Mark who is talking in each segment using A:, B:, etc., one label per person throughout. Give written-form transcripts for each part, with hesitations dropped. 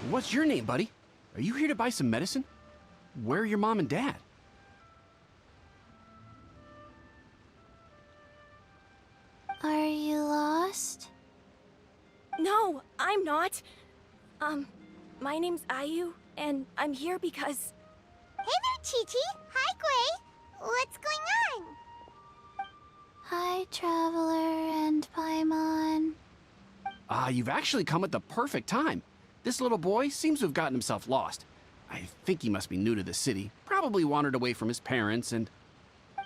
A: What's your name, buddy? Are you here to buy some medicine? Where are your mom and dad?
B: Are you lost?
C: No, I'm not. My name's Ayu, and I'm here because...
D: Hey there, Chi-Chi. Hi, Gui. What's going on?
B: Hi, Traveler and Paimon.
A: You've actually come at the perfect time. This little boy seems to have gotten himself lost. I think he must be new to the city. Probably wandered away from his parents and...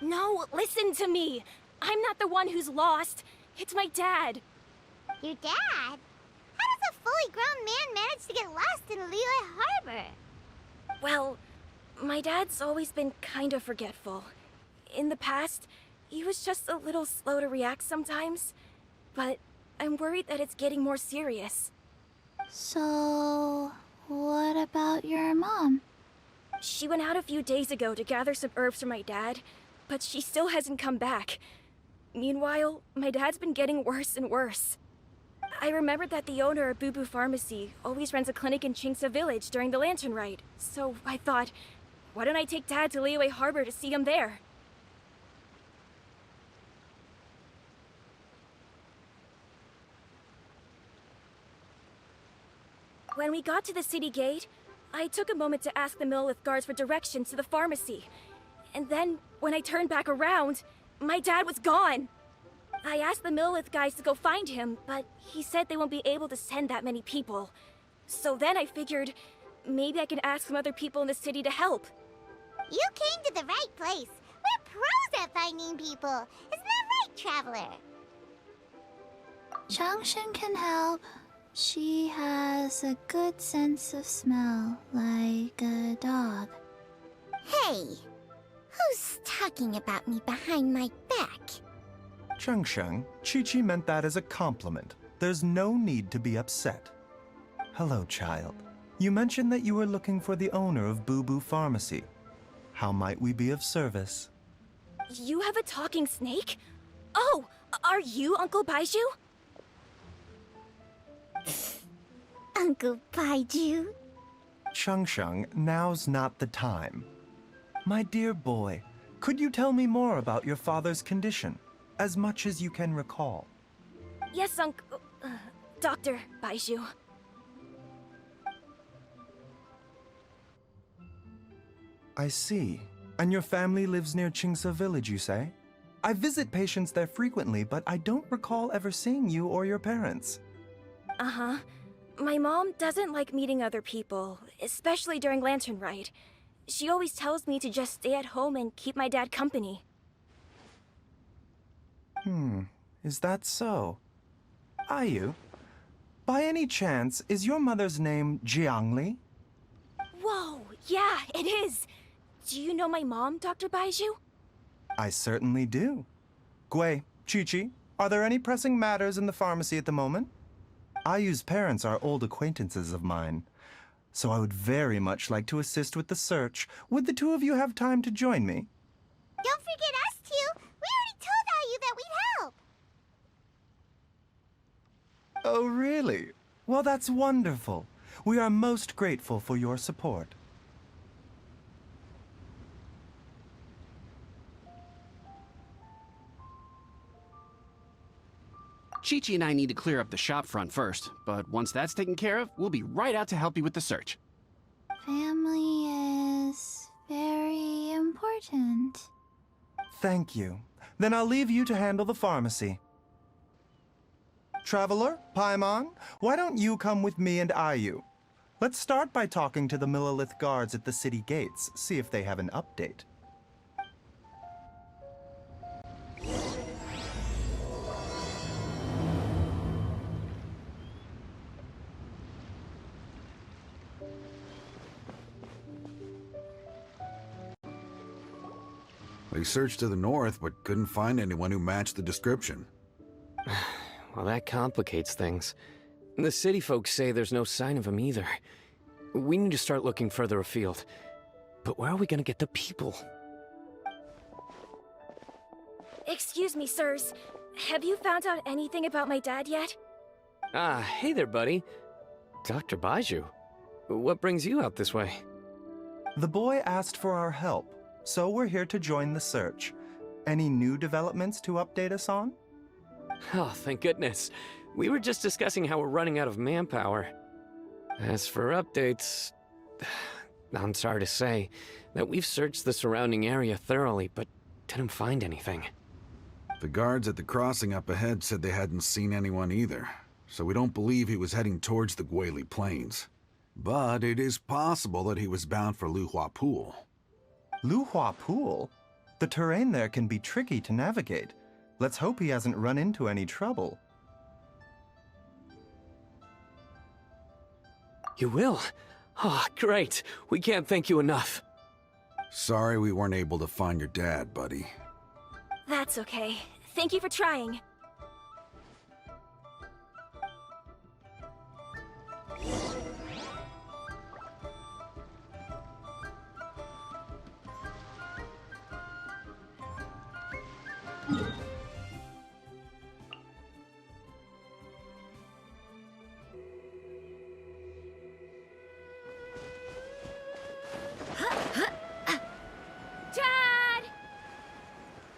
C: No, listen to me. I'm not the one who's lost. It's my dad.
D: Your dad? How does a fully grown man manage to get lost in Liyue Harbor?
C: Well, my dad's always been kind of forgetful. In the past, he was just a little slow to react sometimes. But I'm worried that it's getting more serious.
B: So, what about your mom?
C: She went out a few days ago to gather some herbs for my dad, but she still hasn't come back. Meanwhile, my dad's been getting worse and worse. I remembered that the owner of Boo Pharmacy always runs a clinic in Chingsa Village during the Lantern Rite, so I thought, why don't I take Dad to Liyue Harbor to see him there? When we got to the city gate, I took a moment to ask the Millith guards for directions to the pharmacy. And then, when I turned back around, my dad was gone! I asked the Millith guys to go find him, but he said they won't be able to send that many people. So then I figured, maybe I can ask some other people in the city to help.
D: You came to the right place. We're pros at finding people. Isn't that right, Traveler?
B: Changshan can help. She has a good sense of smell, like a dog.
D: Hey, who's talking about me behind my back?
E: Changsheng, Chi-Chi meant that as a compliment. There's no need to be upset. Hello, child. You mentioned that you were looking for the owner of Boo Pharmacy. How might we be of service?
C: You have a talking snake? Oh, are you Uncle Baizhu?
D: Uncle Baizhu?
E: Changsheng, now's not the time. My dear boy, could you tell me more about your father's condition? As much as you can recall.
C: Yes, Dr. Baizhu.
E: I see. And your family lives near Chingsa Village, you say? I visit patients there frequently, but I don't recall ever seeing you or your parents.
C: Uh-huh. My mom doesn't like meeting other people, especially during Lantern Rite. She always tells me to just stay at home and keep my dad company.
E: Is that so? Ayu, by any chance, is your mother's name Jiangli?
C: Whoa, yeah, it is! Do you know my mom, Dr. Baizhu?
E: I certainly do. Gui, Chi-Chi, are there any pressing matters in the pharmacy at the moment? Ayu's parents are old acquaintances of mine, so I would very much like to assist with the search. Would the two of you have time to join me?
D: Don't forget us two! We already told Ayu that we'd help!
E: Oh, really? Well, that's wonderful. We are most grateful for your support.
A: Chi-Chi and I need to clear up the shop front first, but once that's taken care of, we'll be right out to help you with the search.
B: Family is very important.
E: Thank you. Then I'll leave you to handle the pharmacy. Traveler, Paimon, why don't you come with me and Ayu? Let's start by talking to the Millilith guards at the city gates, see if they have an update.
F: We searched to the north, but couldn't find anyone who matched the description.
G: Well, that complicates things. The city folks say there's no sign of him either. We need to start looking further afield. But where are we gonna get the people?
C: Excuse me, sirs. Have you found out anything about my dad yet?
G: Ah, hey there, buddy. Dr. Baizhu. What brings you out this way?
E: The boy asked for our help, so we're here to join the search. Any new developments to update us on?
G: Oh, thank goodness. We were just discussing how we're running out of manpower. As for updates, I'm sorry to say that we've searched the surrounding area thoroughly, but didn't find anything.
F: The guards at the crossing up ahead said they hadn't seen anyone either, so we don't believe he was heading towards the Guili Plains. But it is possible that he was bound for Luhua Pool.
E: Luhua Pool? The terrain there can be tricky to navigate. Let's hope he hasn't run into any trouble.
G: You will? Oh, great. We can't thank you enough.
F: Sorry we weren't able to find your dad, buddy.
C: That's okay. Thank you for trying. Dad!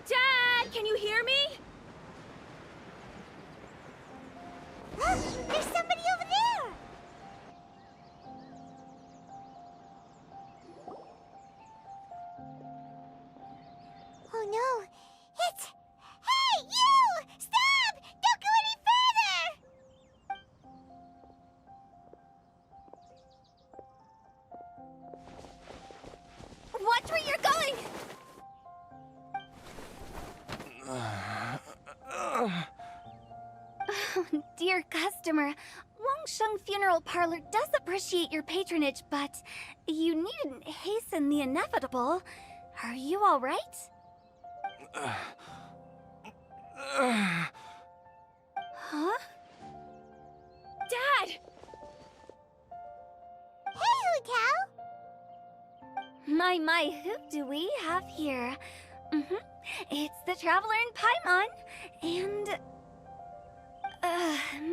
C: Dad, can you hear me?
D: There's somebody over there! Oh no, it's... Hey, you! Stop! Don't go any further!
C: Watch where you're going!
H: Dear customer, Wangsheng Funeral Parlor does appreciate your patronage, but you needn't hasten the inevitable. Are you all right? Huh?
C: Dad!
D: Hey, Hu Tao!
H: My, who do we have here? It's the Traveler in Paimon, and...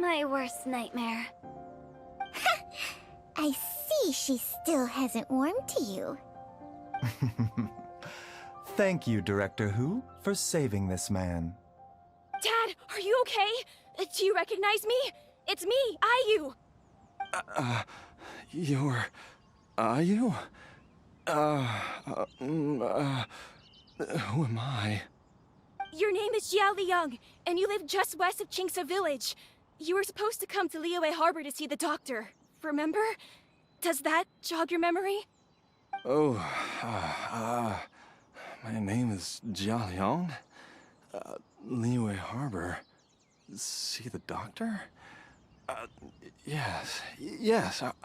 H: my worst nightmare.
D: I see she still hasn't warmed to you.
E: Thank you, Director Hu, for saving this man.
C: Dad, are you okay? Do you recognize me? It's me, Ayu.
I: You're... Are you? Who am I?
C: Your name is Jiao Liang, and you live just west of Qingsa Village. You were supposed to come to Liyue Harbor to see the doctor. Remember? Does that jog your memory?
I: Oh, my name is Jia Liang. Liyue Harbor. See the doctor? Yes,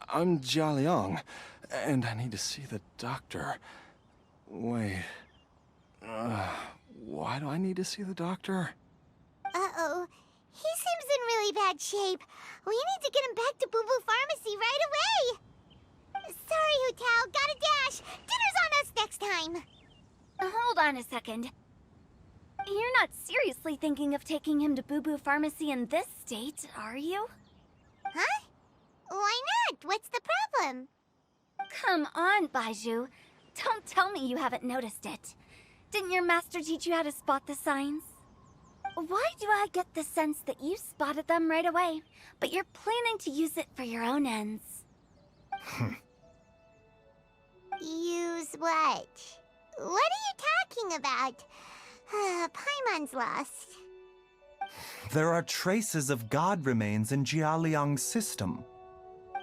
I: I'm Jia Liang, and I need to see the doctor. Wait, why do I need to see the doctor?
D: Uh-oh. He seems in really bad shape. We need to get him back to Boo Boo Pharmacy right away! Sorry, Hu Tao. Gotta dash. Dinner's on us next time.
H: Hold on a second. You're not seriously thinking of taking him to Boo Boo Pharmacy in this state, are you?
D: Huh? Why not? What's the problem?
H: Come on, Baizhu. Don't tell me you haven't noticed it. Didn't your master teach you how to spot the signs? Why do I get the sense that you spotted them right away, but you're planning to use it for your own ends?
D: Use what? What are you talking about? Paimon's lost.
E: There are traces of god remains in Jia Liang's system.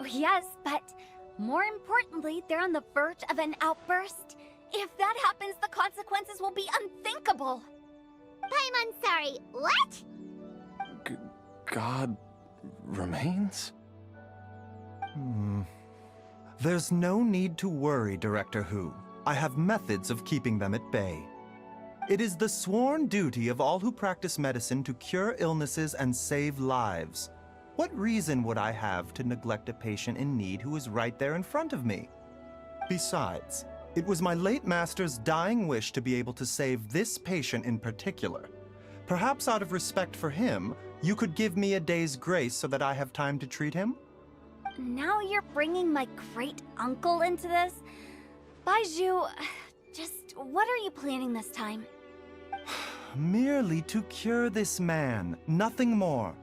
H: Yes, but more importantly, they're on the verge of an outburst. If that happens, the consequences will be unthinkable.
D: Paimon's sorry. What?
I: God remains?
E: There's no need to worry, Director Hu. I have methods of keeping them at bay. It is the sworn duty of all who practice medicine to cure illnesses and save lives. What reason would I have to neglect a patient in need who is right there in front of me? Besides, it was my late master's dying wish to be able to save this patient in particular. Perhaps out of respect for him, you could give me a day's grace so that I have time to treat him?
H: Now you're bringing my great-uncle into this? Baizhu, just what are you planning this time?
E: Merely to cure this man, nothing more.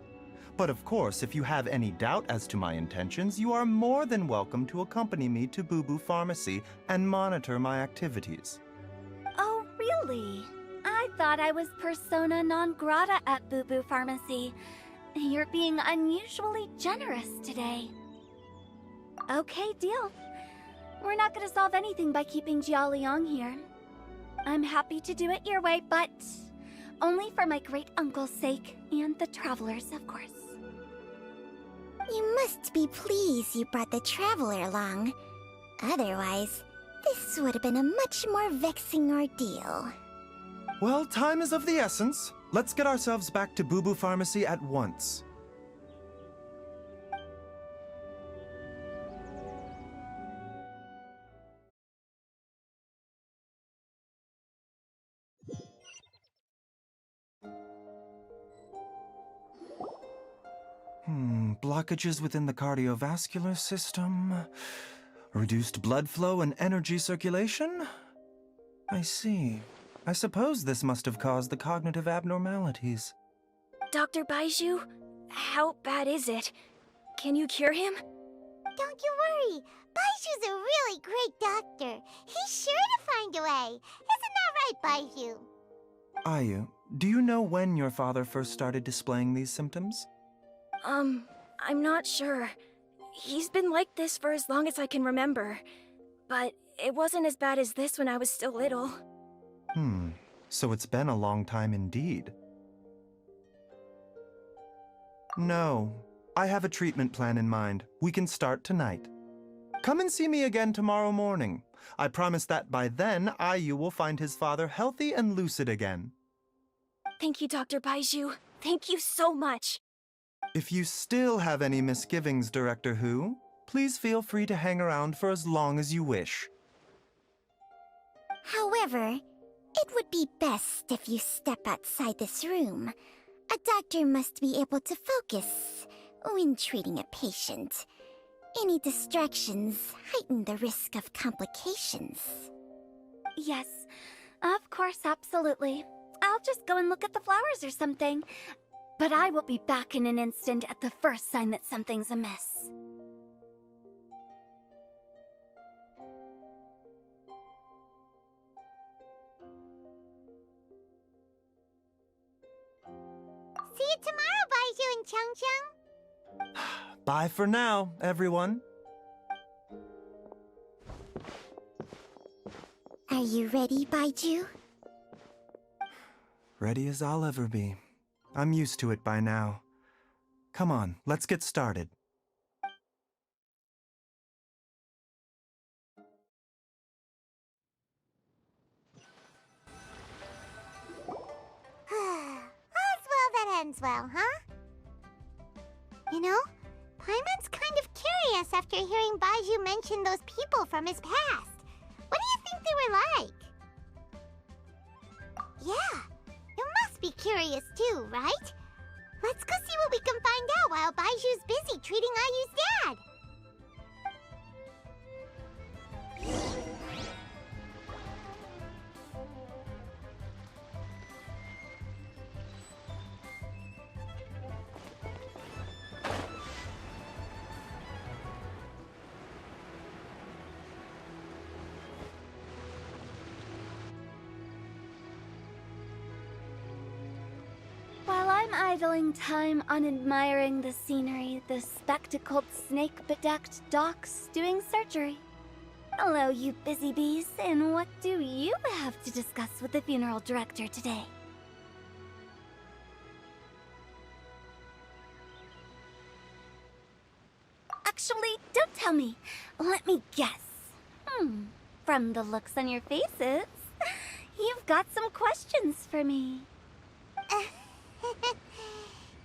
E: But of course, if you have any doubt as to my intentions, you are more than welcome to accompany me to Boo Boo Pharmacy and monitor my activities.
H: Oh, really? I thought I was persona non grata at Boo Boo Pharmacy. You're being unusually generous today. Okay, deal. We're not gonna solve anything by keeping Jialiang here. I'm happy to do it your way, but only for my great-uncle's sake and the travelers, of course.
D: You must be pleased you brought the traveler along. Otherwise, this would have been a much more vexing ordeal.
E: Well, time is of the essence. Let's get ourselves back to Boo Boo Pharmacy at once. Blockages within the cardiovascular system, reduced blood flow and energy circulation? I see. I suppose this must have caused the cognitive abnormalities.
C: Dr. Baizhu, how bad is it? Can you cure him?
D: Don't you worry. Baizhu's a really great doctor. He's sure to find a way. Isn't that right, Baizhu?
E: Ayu, do you know when your father first started displaying these symptoms?
C: I'm not sure. He's been like this for as long as I can remember. But it wasn't as bad as this when I was still little.
E: So it's been a long time indeed. No, I have a treatment plan in mind. We can start tonight. Come and see me again tomorrow morning. I promise that by then, Ayu will find his father healthy and lucid again.
C: Thank you, Dr. Baizhu. Thank you so much.
E: If you still have any misgivings, Director Hu, please feel free to hang around for as long as you wish.
D: However, it would be best if you step outside this room. A doctor must be able to focus when treating a patient. Any distractions heighten the risk of complications.
H: Yes, of course, absolutely. I'll just go and look at the flowers or something. But I will be back in an instant at the first sign that something's amiss.
D: See you tomorrow, Baizhu and Changcheng.
E: Bye for now, everyone.
D: Are you ready, Baizhu?
E: Ready as I'll ever be. I'm used to it by now. Come on, let's get started.
D: All's well that ends well, huh? You know, Paimon's kind of curious after hearing Baizhu mention those people from his past. What do you think they were like? Yeah, you must be curious too, right? Let's go see what we can find out while Baizhu's busy treating Ayu's dad.
H: While I'm idling time on admiring the scenery, the spectacled snake-bedecked docs doing surgery. Hello, you busy bees, and what do you have to discuss with the funeral director today? Actually, don't tell me. Let me guess. From the looks on your faces, you've got some questions for me.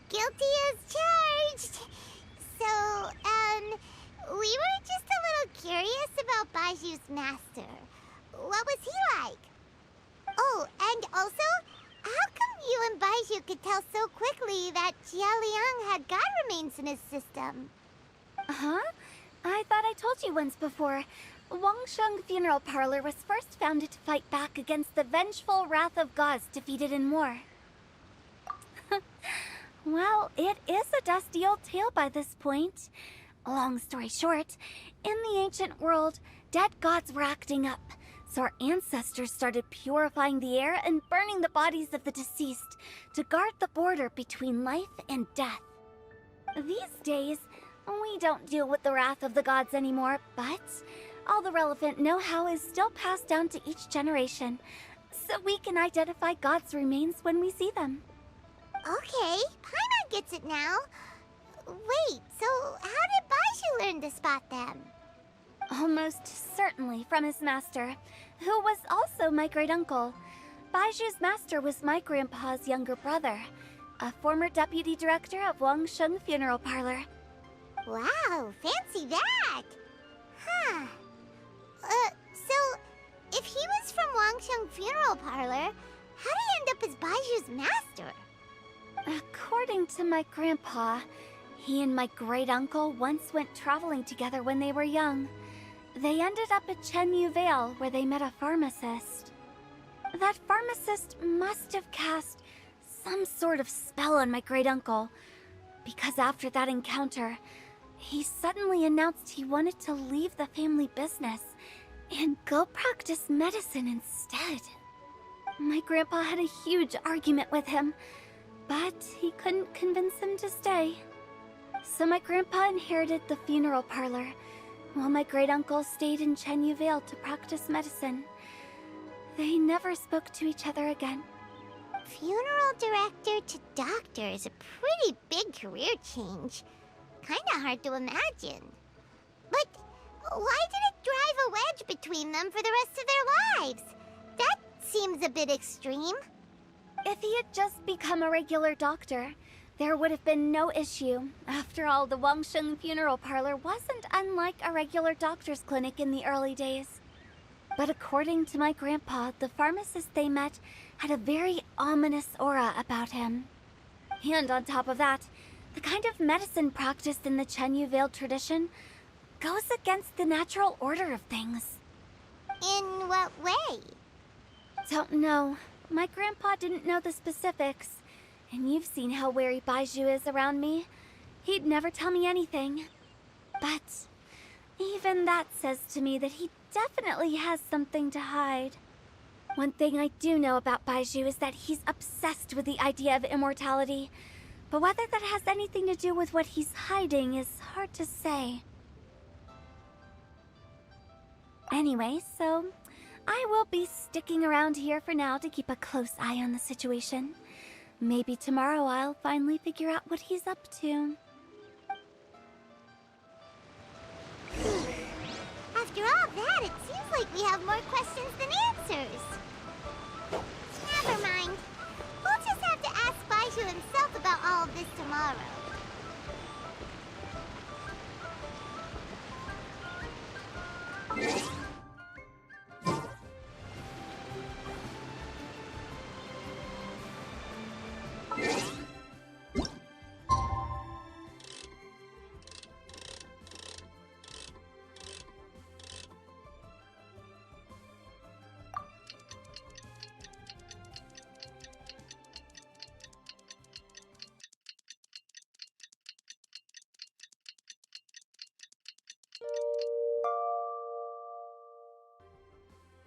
D: Guilty as charged. So, we were just a little curious about Baizhu's master. What was he like? Oh, and also, how come you and Baizhu could tell so quickly that Jialiang had god remains in his system?
H: Huh? told you once before, Wangsheng Funeral Parlor was first founded to fight back against the vengeful wrath of gods defeated in war. Well, it is a dusty old tale by this point. Long story short, in the ancient world, dead gods were acting up, so our ancestors started purifying the air and burning the bodies of the deceased to guard the border between life and death. These days, we don't deal with the wrath of the gods anymore, but all the relevant know-how is still passed down to each generation, so we can identify gods' remains when we see them.
D: Okay, Paimon gets it now. Wait, so how did Baizhu learn to spot them?
H: Almost certainly from his master, who was also my great-uncle. Baizhu's master was my grandpa's younger brother, a former deputy director of Wangsheng Funeral Parlor.
D: Wow, fancy that! Huh. So, if he was from Wangsheng Funeral Parlor, how did he end up as Baizhu's master?
H: According to my grandpa, he and my great-uncle once went traveling together when they were young. They ended up at Chenyu Vale, where they met a pharmacist. That pharmacist must have cast some sort of spell on my great-uncle, because after that encounter, he suddenly announced he wanted to leave the family business and go practice medicine instead. My grandpa had a huge argument with him, but he couldn't convince him to stay. So my grandpa inherited the funeral parlor, while my great-uncle stayed in Chenyu Vale to practice medicine. They never spoke to each other again.
D: Funeral director to doctor is a pretty big career change. Kinda hard to imagine. But why did it drive a wedge between them for the rest of their lives? That seems a bit extreme.
H: If he had just become a regular doctor, there would have been no issue. After all, the Wangsheng Funeral Parlor wasn't unlike a regular doctor's clinic in the early days. But according to my grandpa, the pharmacist they met had a very ominous aura about him. And on top of that, the kind of medicine practiced in the Chenyu Vale tradition goes against the natural order of things.
D: In what way?
H: Don't know. My grandpa didn't know the specifics. And you've seen how wary Baizhu is around me. He'd never tell me anything. But even that says to me that he definitely has something to hide. One thing I do know about Baizhu is that he's obsessed with the idea of immortality. But whether that has anything to do with what he's hiding is hard to say. Anyway, so I will be sticking around here for now to keep a close eye on the situation. Maybe tomorrow I'll finally figure out what he's up to.
D: After all that, it seems like we have more questions than answers. Never mind. We'll just have to ask Baizhu himself about all of this tomorrow.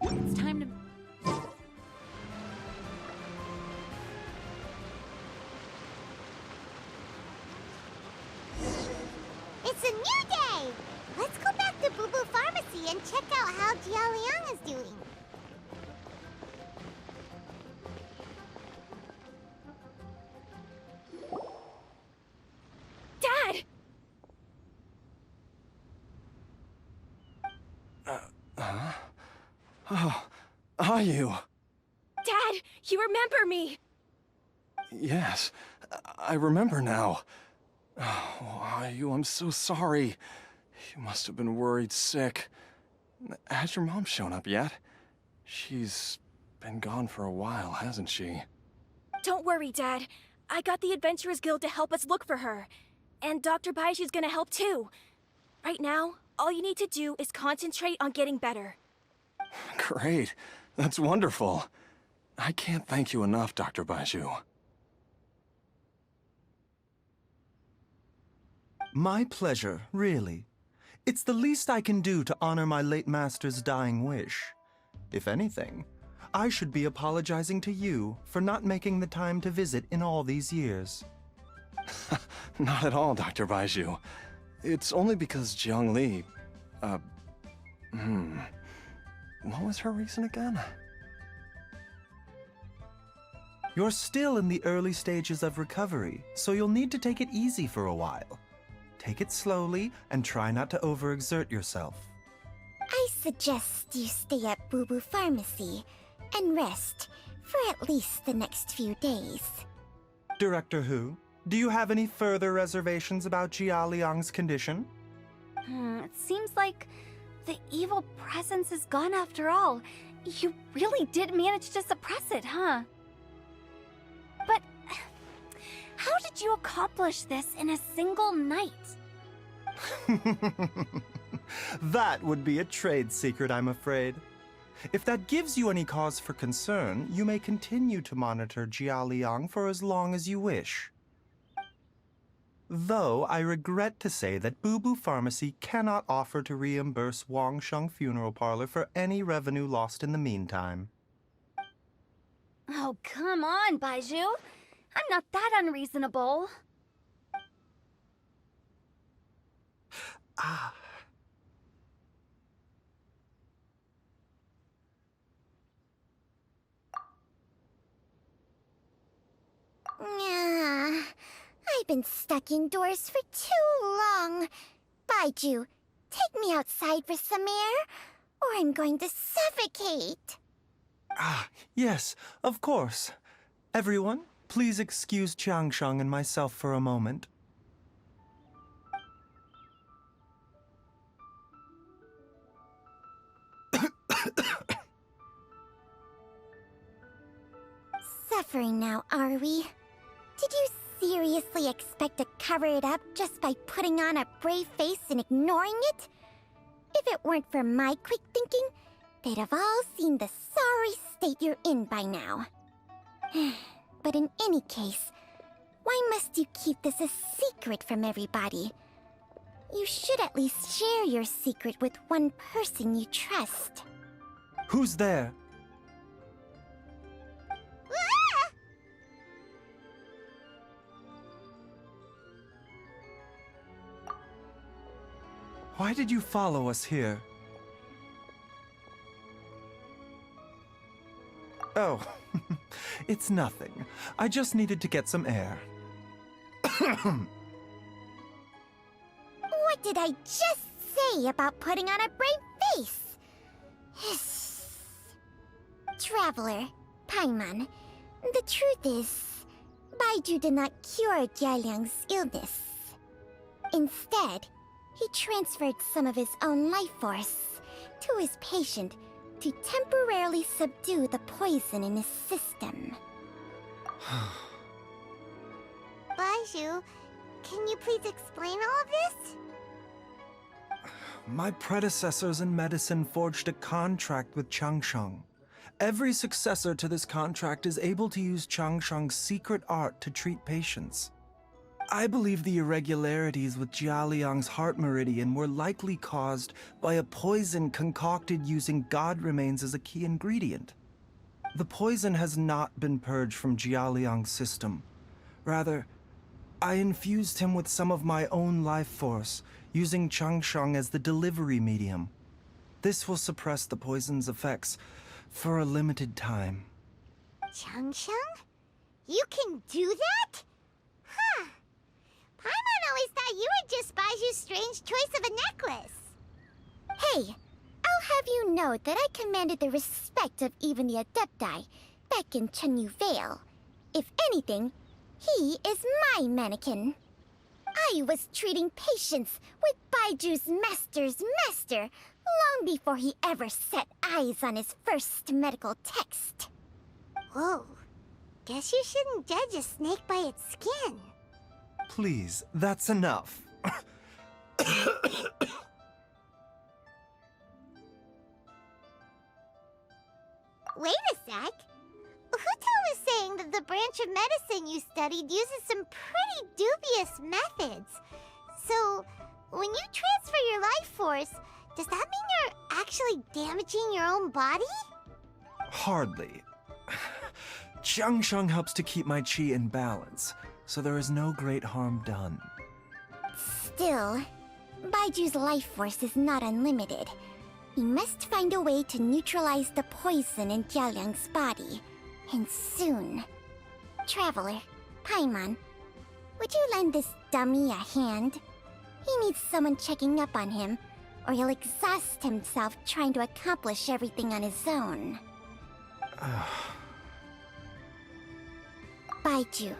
H: It's time to...
D: It's a new day! Let's go back to Boo Boo Pharmacy and check out how Jialiang is doing.
C: Dad!
I: Oh, are you?
C: Dad, you remember me!
I: Yes, I remember now. Oh, are you? I'm so sorry. You must have been worried sick. Has your mom shown up yet? She's been gone for a while, hasn't she?
C: Don't worry, Dad. I got the Adventurers Guild to help us look for her. And Dr. Baizhu's gonna help too. Right now, All you need to do is concentrate on getting better.
I: Great. That's wonderful. I can't thank you enough, Dr. Baizhu.
E: My pleasure, really. It's the least I can do to honor my late master's dying wish. If anything, I should be apologizing to you for not making the time to visit in all these years.
I: Not at all, Dr. Baizhu. It's only because Jiang Li... What was her reason again?
E: You're still in the early stages of recovery, so you'll need to take it easy for a while. Take it slowly and try not to overexert yourself.
D: I suggest you stay at Boo Boo Pharmacy and rest for at least the next few days.
E: Director Hu, do you have any further reservations about Jia Liang's condition?
H: It seems like the evil presence is gone after all. You really did manage to suppress it, huh? But how did you accomplish this in a single night?
E: That would be a trade secret, I'm afraid. If that gives you any cause for concern, you may continue to monitor Jia Liang for as long as you wish. Though I regret to say that Boo Boo Pharmacy cannot offer to reimburse Wang Sheng Funeral Parlor for any revenue lost in the meantime.
H: Oh, come on, Baizhu. I'm not that unreasonable.
E: Ah.
D: I've been stuck indoors for too long. Baizhu, take me outside for some air, or I'm going to suffocate.
E: Yes, of course. Everyone, please excuse Qiangsheng and myself for a moment.
D: Suffering now, are we? Did you seriously expect to cover it up just by putting on a brave face and ignoring it? If it weren't for my quick thinking, they'd have all seen the sorry state you're in by now. But in any case, why must you keep this a secret from everybody? You should at least share your secret with one person you trust.
E: Who's there? Why did you follow us here? Oh, it's nothing. I just needed to get some air.
D: What did I just say about putting on a brave face? Traveler, Paimon, the truth is, Baizhu did not cure Jialiang's illness. Instead, he transferred some of his own life force to his patient to temporarily subdue the poison in his system. Baizhu, can you please explain all of this?
E: My predecessors in medicine forged a contract with Changsheng. Every successor to this contract is able to use Changsheng's secret art to treat patients. I believe the irregularities with Jia Liang's heart meridian were likely caused by a poison concocted using god remains as a key ingredient. The poison has not been purged from Jia Liang's system. Rather, I infused him with some of my own life force, using Changsheng as the delivery medium. This will suppress the poison's effects for a limited time.
D: Changsheng? You can do that? Huh. Paimon always thought you were just Baizhu's strange choice of a necklace. Hey, I'll have you know that I commanded the respect of even the Adepti back in Chenyu Vale. If anything, he is my mannequin. I was treating patients with Baiju's master's master long before he ever set eyes on his first medical text. Whoa. Guess you shouldn't judge a snake by its skin.
E: Please, that's enough.
D: Wait a sec. Huto was saying that the branch of medicine you studied uses some pretty dubious methods. So, when you transfer your life force, does that mean you're actually damaging your own body?
E: Hardly. Jiangsheng helps to keep my chi in balance, so there is no great harm done.
D: Still, Baiju's life force is not unlimited. We must find a way to neutralize the poison in Jialiang's body. And soon. Traveler, Paimon, would you lend this dummy a hand? He needs someone checking up on him, or he'll exhaust himself trying to accomplish everything on his own. Baizhu,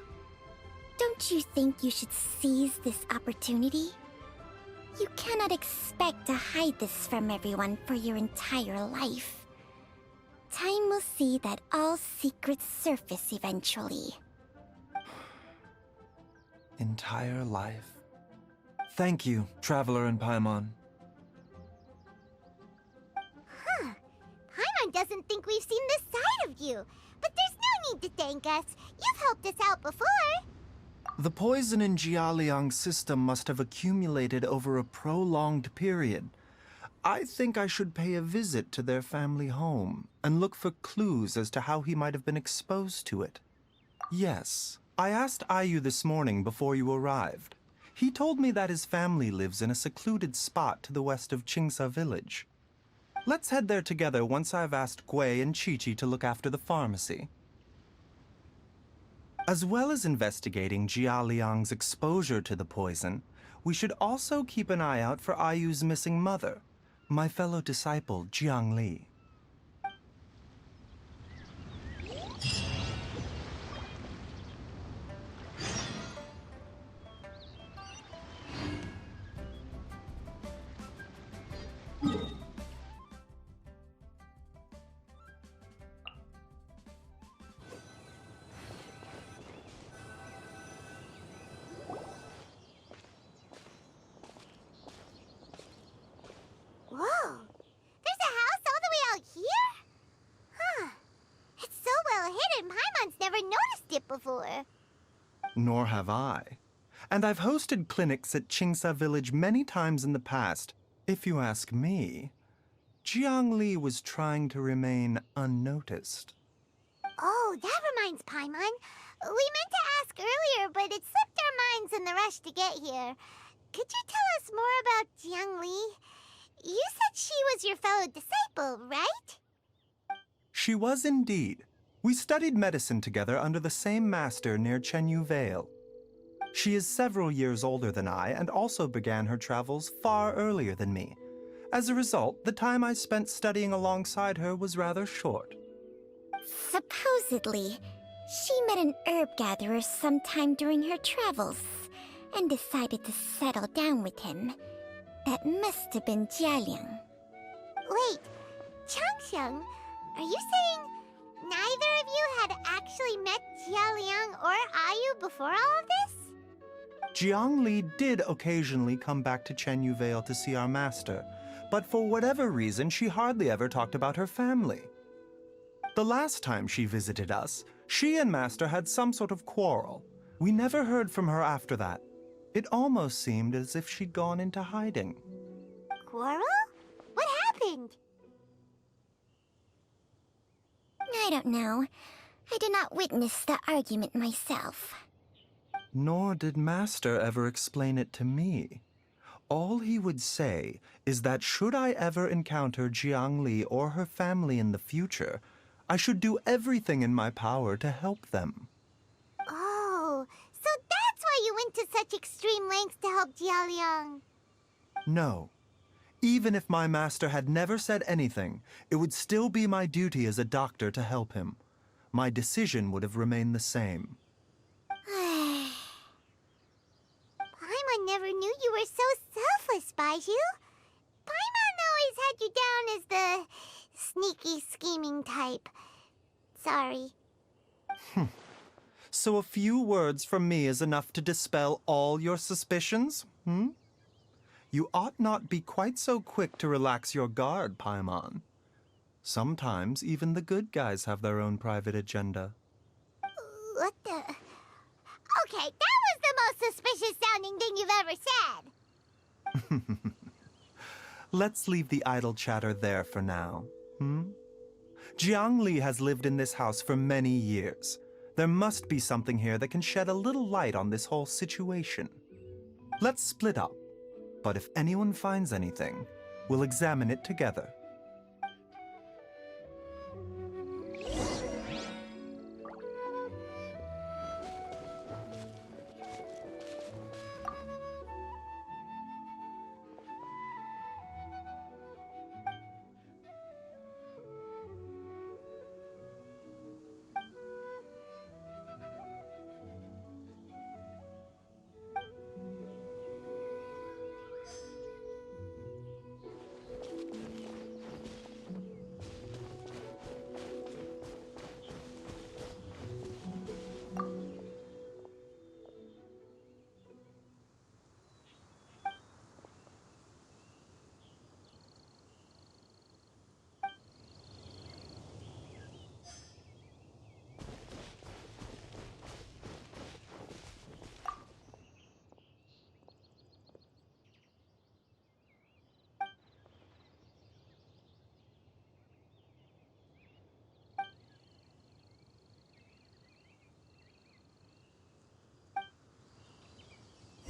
D: don't you think you should seize this opportunity? You cannot expect to hide this from everyone for your entire life. Time will see that all secrets surface eventually.
E: Entire life. Thank you, Traveler and Paimon.
D: Huh. Paimon doesn't think we've seen this side of you. But there's no need to thank us. You've helped us out before.
E: The poison in Jialiang's system must have accumulated over a prolonged period. I think I should pay a visit to their family home and look for clues as to how he might have been exposed to it. Yes, I asked Ayu this morning before you arrived. He told me that his family lives in a secluded spot to the west of Qingsa village. Let's head there together once I've asked Gui and Chi-Chi to look after the pharmacy. As well as investigating Jialiang's exposure to the poison, we should also keep an eye out for Ayu's missing mother, my fellow disciple, Jiangli.
D: Whoa! There's a house all the way out here? Huh. It's so well hidden, Paimon's never noticed it before.
E: Nor have I. And I've hosted clinics at Qingsa village many times in the past. If you ask me, Jiangli was trying to remain unnoticed.
D: Oh, that reminds Paimon. We meant to ask earlier, but it slipped our minds in the rush to get here. Could you tell us more about Jiangli? You said she was your fellow disciple, right?
E: She was indeed. We studied medicine together under the same master near Chenyu Vale. She is several years older than I and also began her travels far earlier than me. As a result, the time I spent studying alongside her was rather short.
D: Supposedly, she met an herb gatherer sometime during her travels and decided to settle down with him. That must have been Jialiang. Wait, Changsheng, are you saying neither of you had actually met Jialiang or Ayu before all of this?
E: Jiangli did occasionally come back to Chenyu Vale to see our master, but for whatever reason, she hardly ever talked about her family. The last time she visited us, she and Master had some sort of quarrel. We never heard from her after that. It almost seemed as if she'd gone into hiding.
D: Quarrel? What happened? I don't know. I did not witness the argument myself.
E: Nor did Master ever explain it to me. All he would say is that should I ever encounter Jiangli or her family in the future, I should do everything in my power to help them.
D: Oh, so that's why you went to such extreme lengths to help Jialiang.
E: No. Even if my master had never said anything, it would still be my duty as a doctor to help him. My decision would have remained the same.
D: Paimon never knew you were so selfless, Baizhu. Paimon always had you down as the sneaky, scheming type. Sorry.
E: So a few words from me is enough to dispel all your suspicions, You ought not be quite so quick to relax your guard, Paimon. Sometimes even the good guys have their own private agenda.
D: What the? Okay, that was the most suspicious sounding thing you've ever said.
E: Let's leave the idle chatter there for now, Jiangli has lived in this house for many years. There must be something here that can shed a little light on this whole situation. Let's split up, but if anyone finds anything, we'll examine it together.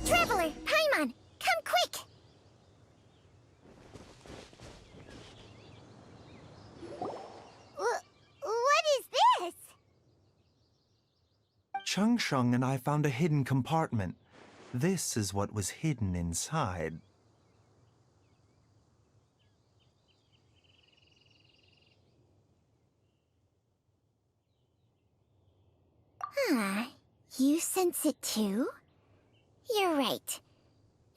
D: Traveler, Paimon, come quick! What is this?
E: Changsheng and I found a hidden compartment. This is what was hidden inside.
D: You sense it too? You're right.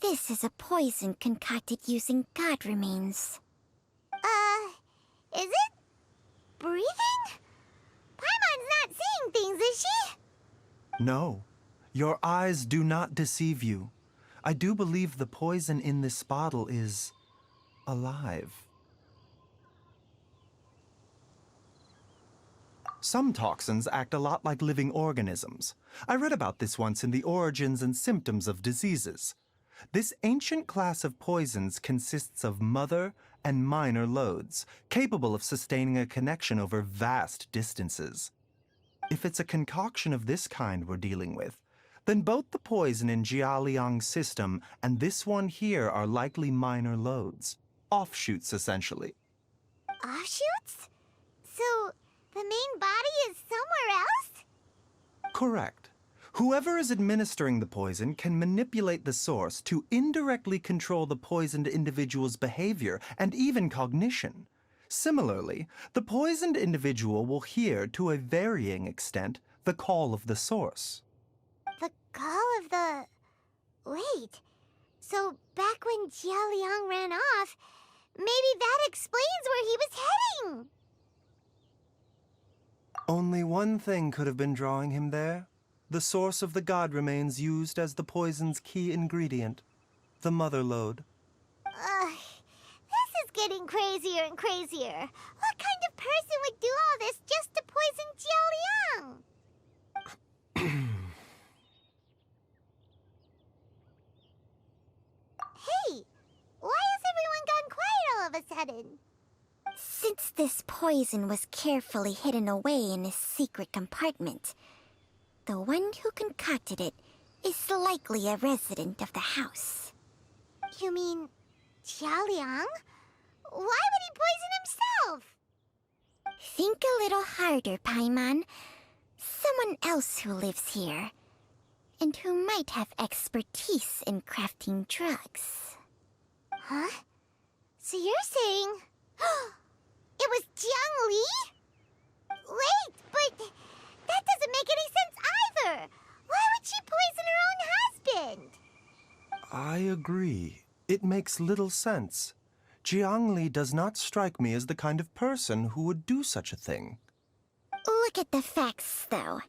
D: This is a poison concocted using god remains. Is it? Breathing? Paimon's not seeing things, is she?
E: No, your eyes do not deceive you. I do believe the poison in this bottle is alive. Some toxins act a lot like living organisms. I read about this once in the Origins and Symptoms of Diseases. This ancient class of poisons consists of mother and minor loads, capable of sustaining a connection over vast distances. If it's a concoction of this kind we're dealing with, then both the poison in Jialiang's system and this one here are likely minor loads. Offshoots, essentially.
D: Offshoots? So, the main body is somewhere else?
E: Correct. Whoever is administering the poison can manipulate the source to indirectly control the poisoned individual's behavior and even cognition. Similarly, the poisoned individual will hear, to a varying extent, the call of the source.
D: The call of the... Wait. So, back when Jialiang ran off, maybe that explains where he was heading!
E: Only one thing could have been drawing him there. The source of the god remains used as the poison's key ingredient, the mother lode.
D: This is getting crazier and crazier. What kind of person would do all this just to poison Jialiang? Hey, why has everyone gone quiet all of a sudden? Since this poison was carefully hidden away in a secret compartment, the one who concocted it is likely a resident of the house. You mean Jialiang? Why would he poison himself? Think a little harder, Paimon. Someone else who lives here, and who might have expertise in crafting drugs. Huh? So you're saying... it was Jiang Li? Wait, but that doesn't make any sense either! Why would she poison her own husband?
E: I agree. It makes little sense. Jiang Li does not strike me as the kind of person who would do such a thing.
D: Look at the facts, though.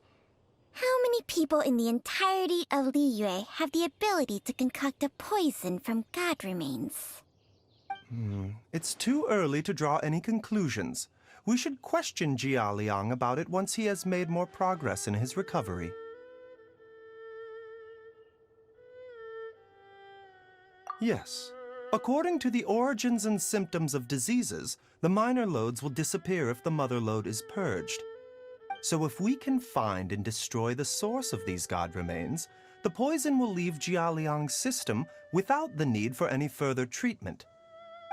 D: How many people in the entirety of Liyue have the ability to concoct a poison from god remains?
E: It's too early to draw any conclusions, We should question Jia Liang about it once he has made more progress in his recovery. Yes. According to the origins and symptoms of diseases, the minor loads will disappear if the mother load is purged. So if we can find and destroy the source of these god remains, the poison will leave Jia Liang's system without the need for any further treatment.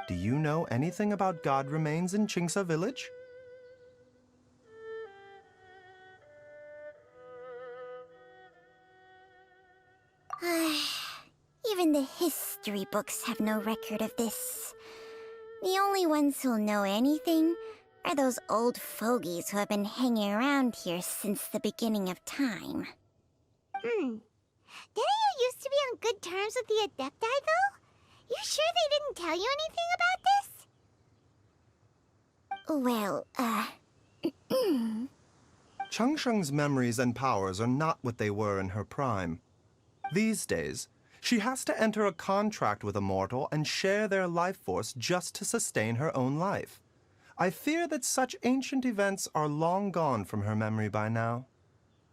E: Do you know anything about god remains in Qingsa village?
D: Even the history books have no record of this. The only ones who'll know anything are those old fogies who have been hanging around here since the beginning of time. Didn't you used to be on good terms with the Adepti, though? You sure they didn't tell you anything about this?
E: Changsheng's memories and powers are not what they were in her prime. These days, she has to enter a contract with a mortal and share their life force just to sustain her own life. I fear that such ancient events are long gone from her memory by now.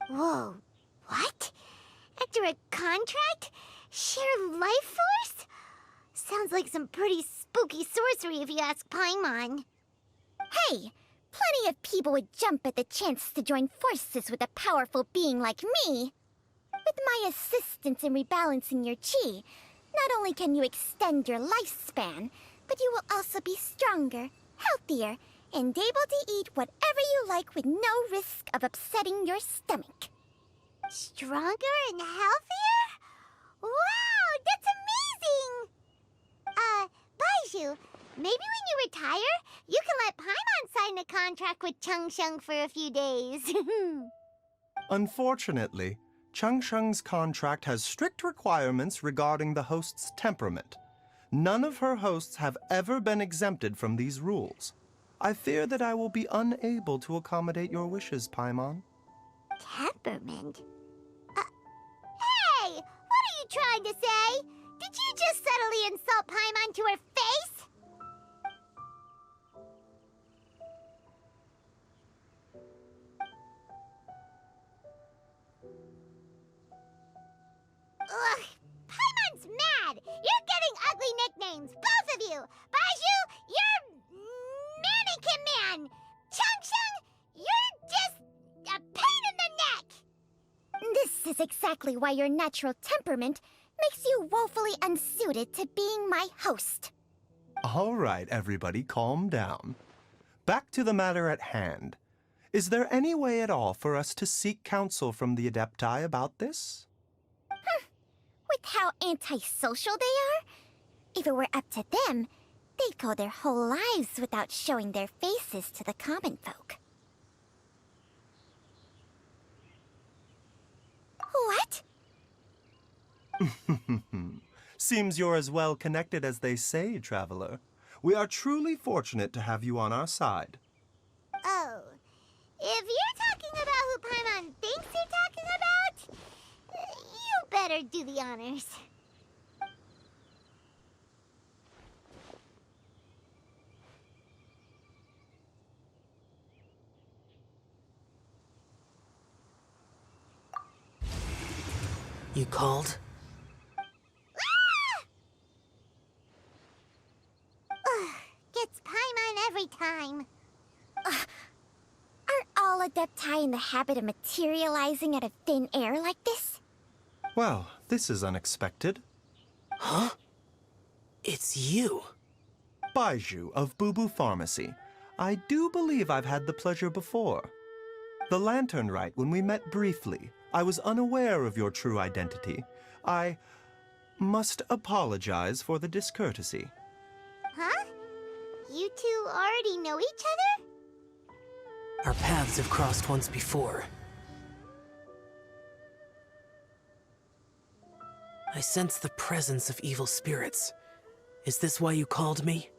D: Whoa, what? After a contract? Share life force? Sounds like some pretty spooky sorcery if you ask Paimon. Hey, plenty of people would jump at the chance to join forces with a powerful being like me. With my assistance in rebalancing your chi, not only can you extend your lifespan, but you will also be stronger, healthier, and able to eat whatever you like with no risk of upsetting your stomach. Stronger and healthier? Wow, that's amazing! Baizhu, maybe when you retire, you can let Paimon sign a contract with Changsheng for a few days.
E: Unfortunately, Changsheng's contract has strict requirements regarding the host's temperament. None of her hosts have ever been exempted from these rules. I fear that I will be unable to accommodate your wishes, Paimon.
D: Temperament? Hey! What are you trying to say? Did you just subtly insult Paimon to her face? Ugh! Paimon's mad! You're getting ugly nicknames, both of you! Baizhu, you're Mannequin Man! Changsheng, you're just a pain in the neck! This is exactly why your natural temperament makes you woefully unsuited to being my host.
E: All right, everybody, calm down. Back to the matter at hand. Is there any way at all for us to seek counsel from the Adepti about this?
D: With how antisocial they are, if it were up to them, they'd go their whole lives without showing their faces to the common folk. What?
E: Seems you're as well connected as they say, traveler. We are truly fortunate to have you on our side.
D: Oh, if you're talking about who Paimon thinks you're talking about, you better do the honors.
J: You called?
D: Gets Paimon every time. Aren't all Adepti in the habit of materializing out of thin air like this?
E: Well, this is unexpected.
J: Huh? It's you.
E: Baizhu of Boo Pharmacy. I do believe I've had the pleasure before. The Lantern Rite, when we met briefly, I was unaware of your true identity. I must apologize for the discourtesy.
D: Huh? You two already know each other?
J: Our paths have crossed once before. I sense the presence of evil spirits. Is this why you called me?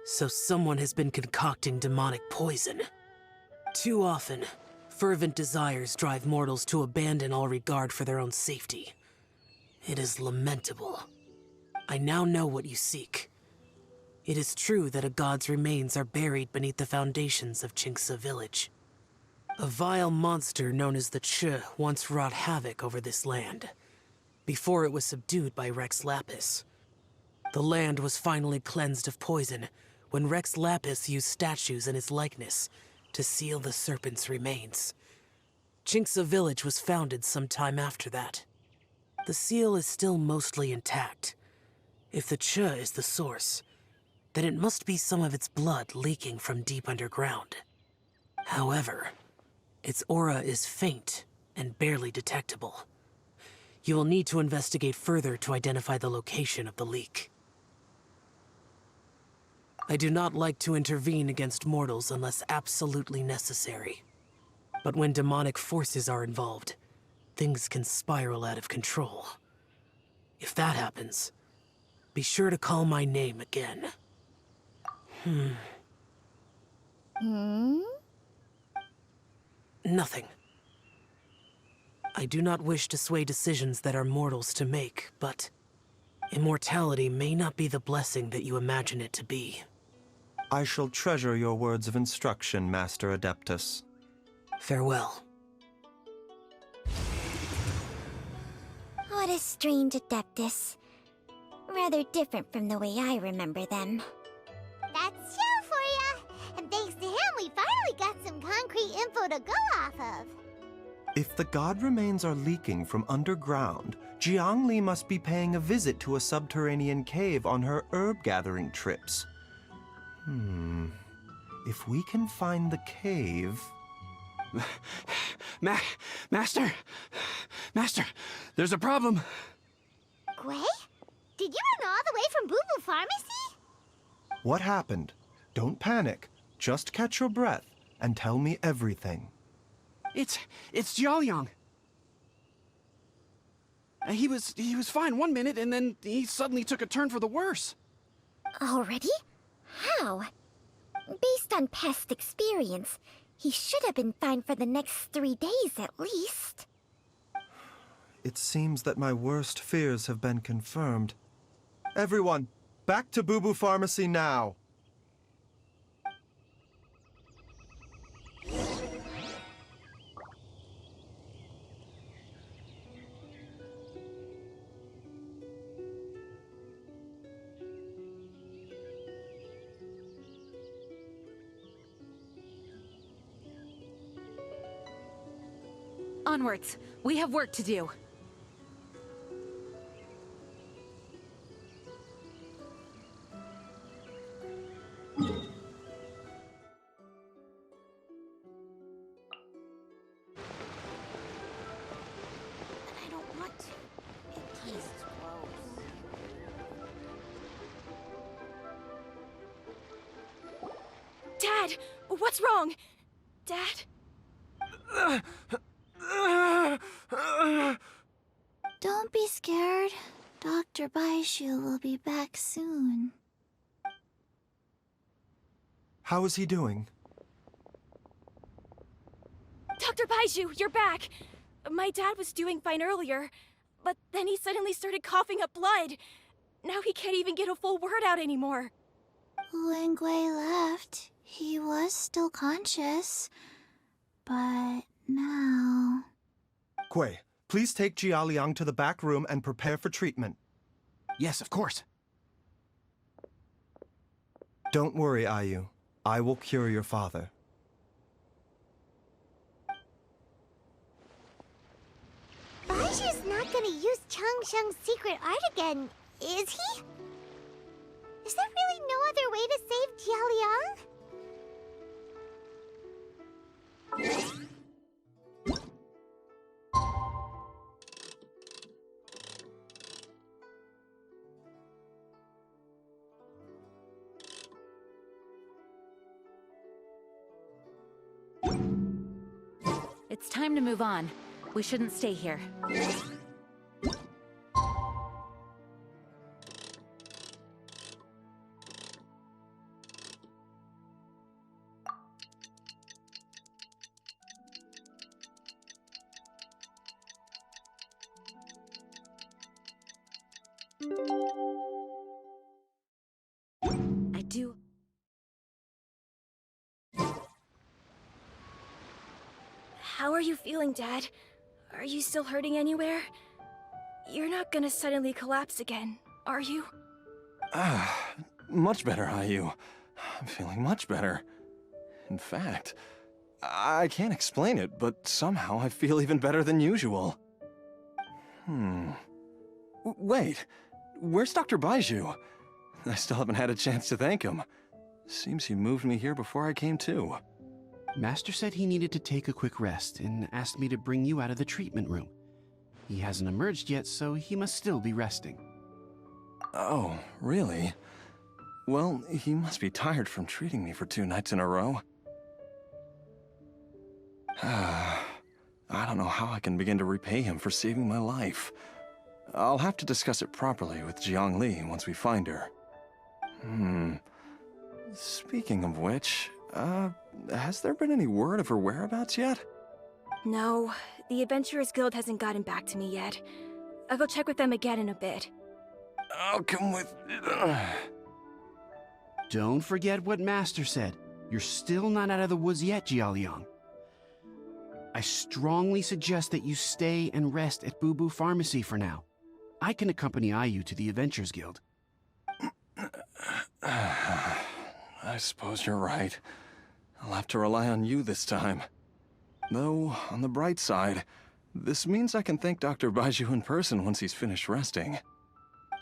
J: So someone has been concocting demonic poison. Too often, Fervent desires drive mortals to abandon all regard for their own safety. It is lamentable. I now know what you seek. It is true that a god's remains are buried beneath the foundations of Qingce village. A vile monster known as the Che once wrought havoc over this land, before it was subdued by Rex Lapis. The land was finally cleansed of poison when Rex Lapis used statues in his likeness to seal the serpent's remains. Qingce village was founded some time after that. The seal is still mostly intact. If the Che is the source, then it must be some of its blood leaking from deep underground. However, its aura is faint and barely detectable. You will need to investigate further to identify the location of the leak. I do not like to intervene against mortals unless absolutely necessary. But when demonic forces are involved, things can spiral out of control. If that happens, be sure to call my name again. Nothing. I do not wish to sway decisions that are mortals to make, but immortality may not be the blessing that you imagine it to be.
E: I shall treasure your words of instruction, Master Adeptus.
J: Farewell.
D: What a strange Adeptus. Rather different from the way I remember them. That's Xiao for ya! And thanks to him, we finally got some concrete info to go off of.
E: If the god remains are leaking from underground, Jiangli must be paying a visit to a subterranean cave on her herb-gathering trips. If we can find the cave...
A: Master! Master, there's a problem.
D: Gwei? Did you run all the way from Boo Boo Pharmacy?
E: What happened? Don't panic. Just catch your breath and tell me everything.
A: It's Jiaoliang. He was fine one minute, and then he suddenly took a turn for the worse.
D: Already? How? Based on past experience, he should have been fine for the next 3 days at least.
E: It seems that my worst fears have been confirmed. Everyone, back to Boo Boo Pharmacy now!
K: Onwards. We have work to do.
D: I don't want to. It tastes gross.
C: Dad! What's wrong? Dad?
B: Don't be scared. Dr. Baizhu will be back soon.
E: How is he doing?
C: Dr. Baizhu, you're back! My dad was doing fine earlier, but then he suddenly started coughing up blood. Now he can't even get a full word out anymore.
B: When Gwei left, he was still conscious. But now...
E: Gwei, please take Jiaoliang to the back room and prepare for treatment.
A: Yes, of course.
E: Don't worry, Ayu. I will cure your father.
D: Baizhu's not gonna use Changsheng's secret art again, is he? Is there really no other way to save Jiaoliang?
K: It's time to move on. We shouldn't stay here.
C: How are you feeling, Dad? Are you still hurting anywhere? You're not gonna suddenly collapse again, are you?
I: Much better, Ayu. I'm feeling much better. In fact, I can't explain it, but somehow I feel even better than usual. Wait, where's Dr. Baizhu? I still haven't had a chance to thank him. Seems he moved me here before I came to.
A: Master said he needed to take a quick rest and asked me to bring you out of the treatment room. He hasn't emerged yet, so he must still be resting.
I: Oh, really? Well, he must be tired from treating me for 2 nights in a row. I don't know how I can begin to repay him for saving my life. I'll have to discuss it properly with Jiangli once we find her. Speaking of which, has there been any word of her whereabouts yet?
C: No, the Adventurers Guild hasn't gotten back to me yet. I'll go check with them again in a bit.
I: I'll come with...
A: Don't forget what Master said. You're still not out of the woods yet, Jialiang. I strongly suggest that you stay and rest at Boo Boo Pharmacy for now. I can accompany Ayu to the Adventurers Guild.
I: I suppose you're right. I'll have to rely on you this time. Though, on the bright side, this means I can thank Dr. Baizhu in person once he's finished resting.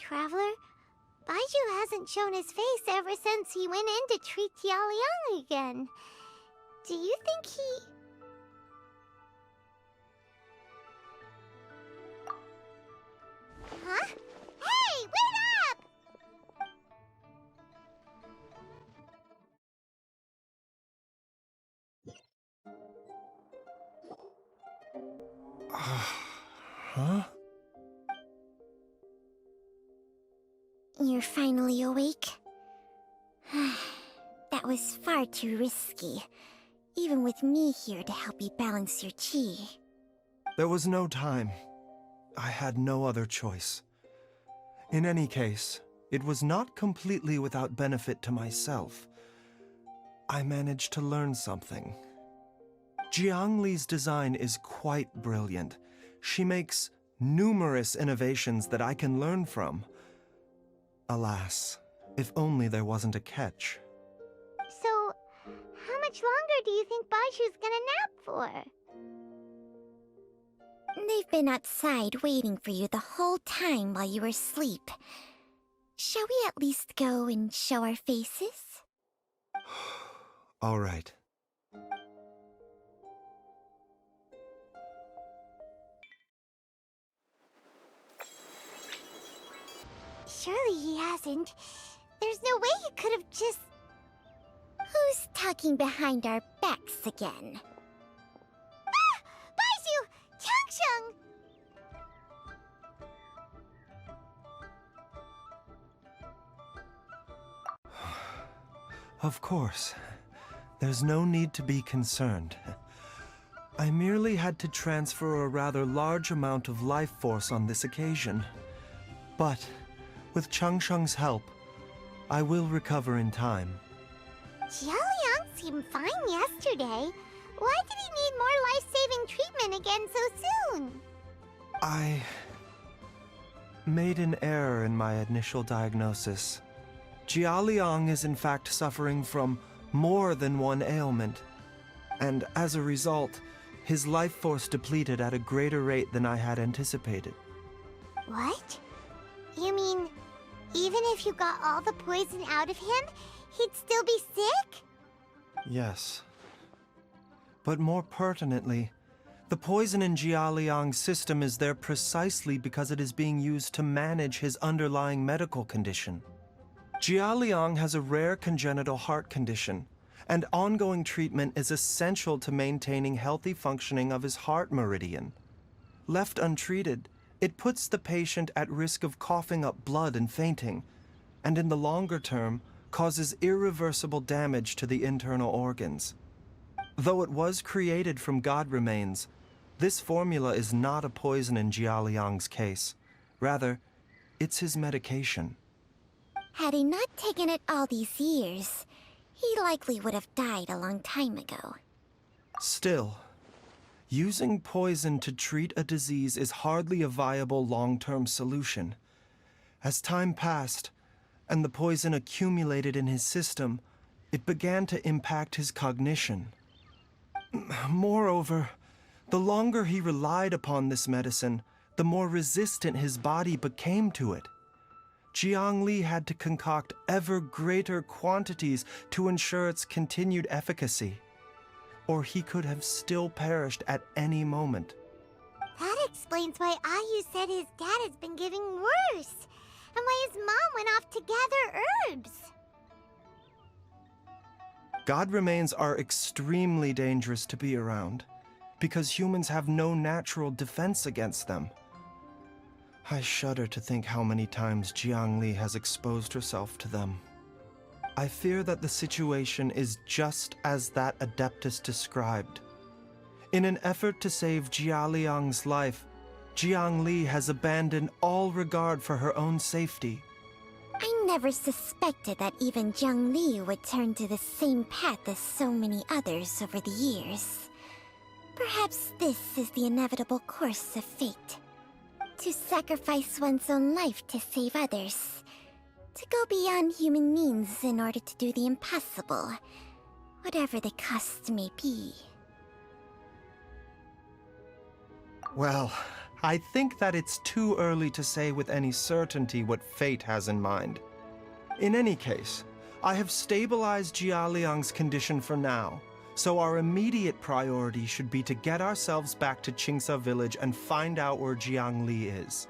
D: Traveler, Baizhu hasn't shown his face ever since he went in to treat Jialiang again. Do you think he... Huh? Hey, wait up!
I: Huh?
D: You're finally awake? That was far too risky, even with me here to help you balance your chi.
E: There was no time. I had no other choice. In any case, it was not completely without benefit to myself. I managed to learn something. Jiangli's design is quite brilliant. She makes numerous innovations that I can learn from. Alas, if only there wasn't a catch.
D: So, how much longer do you think Baizhu's gonna nap for? They've been outside waiting for you the whole time while you were asleep. Shall we at least go and show our faces?
E: All right.
D: Surely he hasn't. There's no way he could have just... Who's talking behind our backs again? Ah! Baizhu! Changsheng!
E: Of course. There's no need to be concerned. I merely had to transfer a rather large amount of life force on this occasion. But, with Changsheng's help, I will recover in time.
D: Jialiang seemed fine yesterday. Why did he need more life-saving treatment again so soon?
E: I made an error in my initial diagnosis. Jialiang is in fact suffering from more than one ailment, and as a result, his life force depleted at a greater rate than I had anticipated.
D: What? You mean, even if you got all the poison out of him, he'd still be sick?
E: Yes. But more pertinently, the poison in Jialiang's system is there precisely because it is being used to manage his underlying medical condition. Jialiang has a rare congenital heart condition, and ongoing treatment is essential to maintaining healthy functioning of his heart meridian. Left untreated, it puts the patient at risk of coughing up blood and fainting, and in the longer term, causes irreversible damage to the internal organs. Though it was created from god remains, this formula is not a poison in Jialiang's case. Rather, it's his medication.
D: Had he not taken it all these years, he likely would have died a long time ago.
E: Still, Using poison to treat a disease is hardly a viable long-term solution. As time passed, and the poison accumulated in his system, it began to impact his cognition. Moreover, the longer he relied upon this medicine, the more resistant his body became to it. Jiangli had to concoct ever greater quantities to ensure its continued efficacy, or he could have still perished at any moment.
D: That explains why Ayu said his dad has been getting worse, and why his mom went off to gather herbs.
E: God remains are extremely dangerous to be around, because humans have no natural defense against them. I shudder to think how many times Jiangli has exposed herself to them. I fear that the situation is just as that Adeptus described. In an effort to save Jialiang's life, Jiangli has abandoned all regard for her own safety.
D: I never suspected that even Jiangli would turn to the same path as so many others over the years. Perhaps this is the inevitable course of fate. To sacrifice one's own life to save others. To go beyond human means in order to do the impossible, whatever the cost may be.
E: Well, I think that it's too early to say with any certainty what fate has in mind. In any case, I have stabilized Jialiang's condition for now, so our immediate priority should be to get ourselves back to Qingsa village and find out where Jiangli is.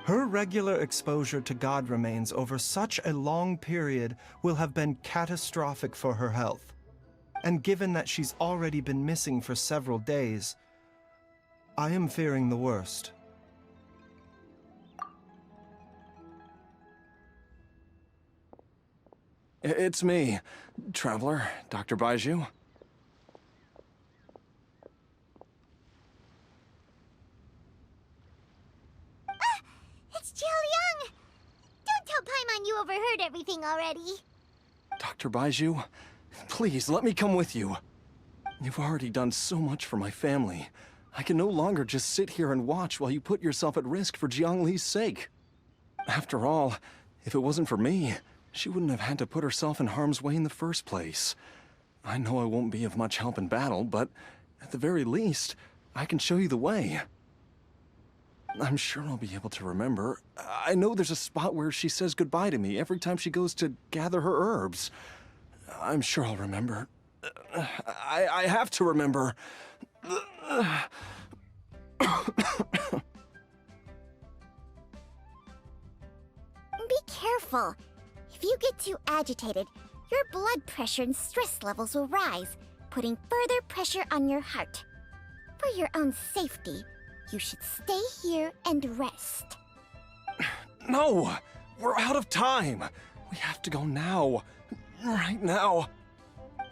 E: Her regular exposure to God remains over such a long period will have been catastrophic for her health. And given that she's already been missing for several days, I am fearing the worst.
I: It's me, Traveler, Dr. Baizhu.
D: It's Jialiang! Don't tell Paimon you overheard everything already.
I: Dr. Baizhu, please let me come with you. You've already done so much for my family. I can no longer just sit here and watch while you put yourself at risk for Jiangli's sake. After all, if it wasn't for me, she wouldn't have had to put herself in harm's way in the first place. I know I won't be of much help in battle, but at the very least, I can show you the way. I'm sure I'll be able to remember. I know there's a spot where she says goodbye to me every time she goes to gather her herbs. I'm sure I'll remember. I have to remember.
D: Be careful. If you get too agitated, your blood pressure and stress levels will rise, putting further pressure on your heart. For your own safety, you should stay here and rest.
I: No! We're out of time! We have to go now. Right now.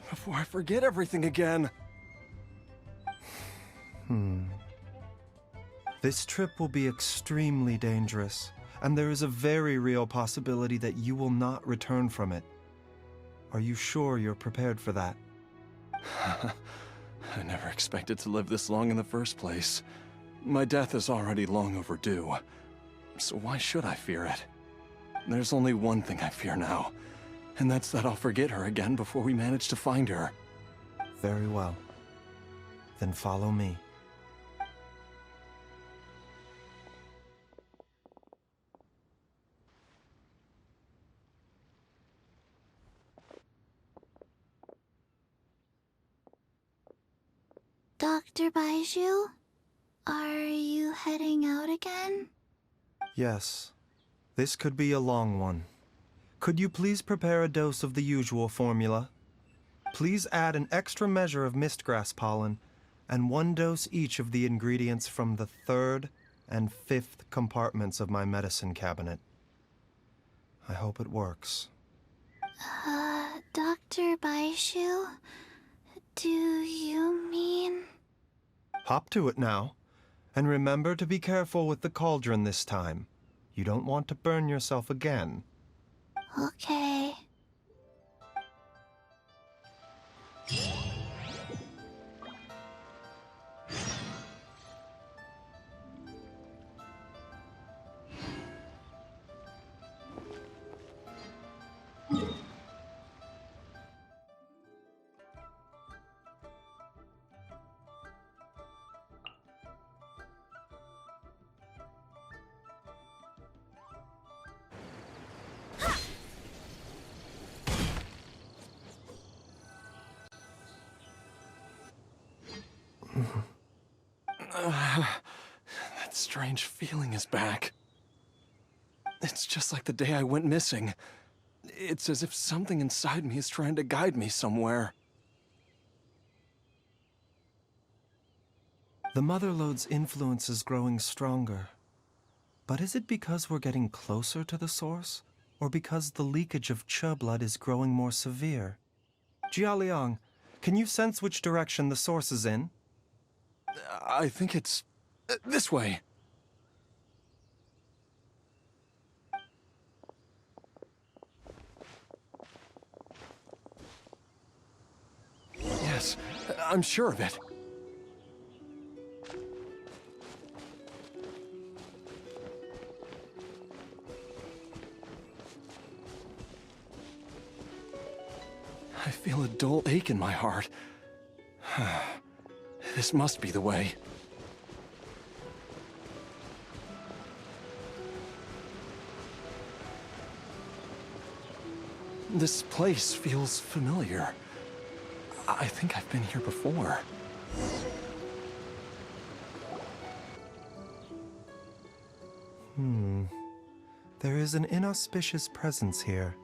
I: Before I forget everything again.
E: This trip will be extremely dangerous, and there is a very real possibility that you will not return from it. Are you sure you're prepared for that?
I: I never expected to live this long in the first place. My death is already long overdue, so why should I fear it? There's only one thing I fear now, and that's that I'll forget her again before we manage to find her.
E: Very well. Then follow me.
B: Dr. Baizhu, are you heading out again?
E: Yes. This could be a long one. Could you please prepare a dose of the usual formula? Please add an extra measure of mistgrass pollen, and 1 dose each of the ingredients from the 3rd and 5th compartments of my medicine cabinet. I hope it works.
B: Dr. Baizhu, do you mean...
E: Hop to it now, and remember to be careful with the cauldron this time. You don't want to burn yourself again.
B: Okay.
I: That strange feeling is back. It's just like the day I went missing. It's as if something inside me is trying to guide me somewhere.
E: The Motherlode's influence is growing stronger. But is it because we're getting closer to the source? Or because the leakage of Che blood is growing more severe? Jialiang, can you sense which direction the source is in?
I: I think it's this way. Yes, I'm sure of it. I feel a dull ache in my heart. This must be the way. This place feels familiar. I think I've been here before.
E: There is an inauspicious presence here.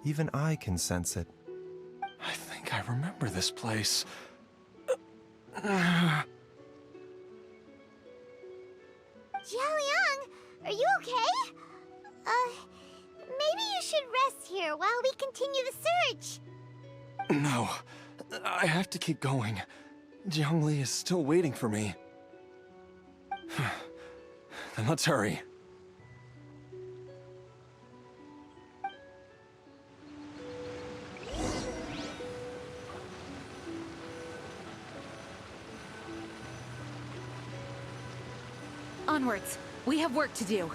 E: Even I can sense it.
I: I think I remember this place.
D: Jialiang, are you okay? Maybe you should rest here while we continue the search.
I: No, I have to keep going. Jiangli is still waiting for me. Then let's hurry.
K: Onwards. We have work to do.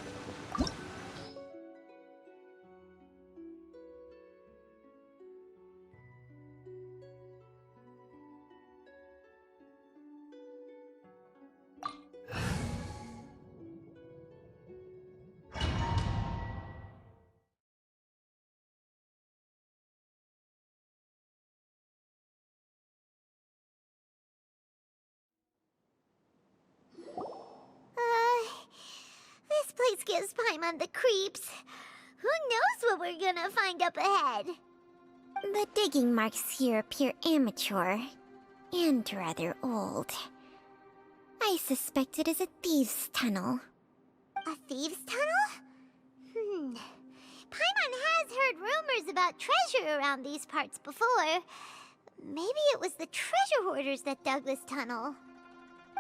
D: This place gives Paimon the creeps. Who knows what we're gonna find up ahead? The digging marks here appear amateur and rather old. I suspect it is a thieves' tunnel. A thieves' tunnel? Paimon has heard rumors about treasure around these parts before. Maybe it was the treasure hoarders that dug this tunnel.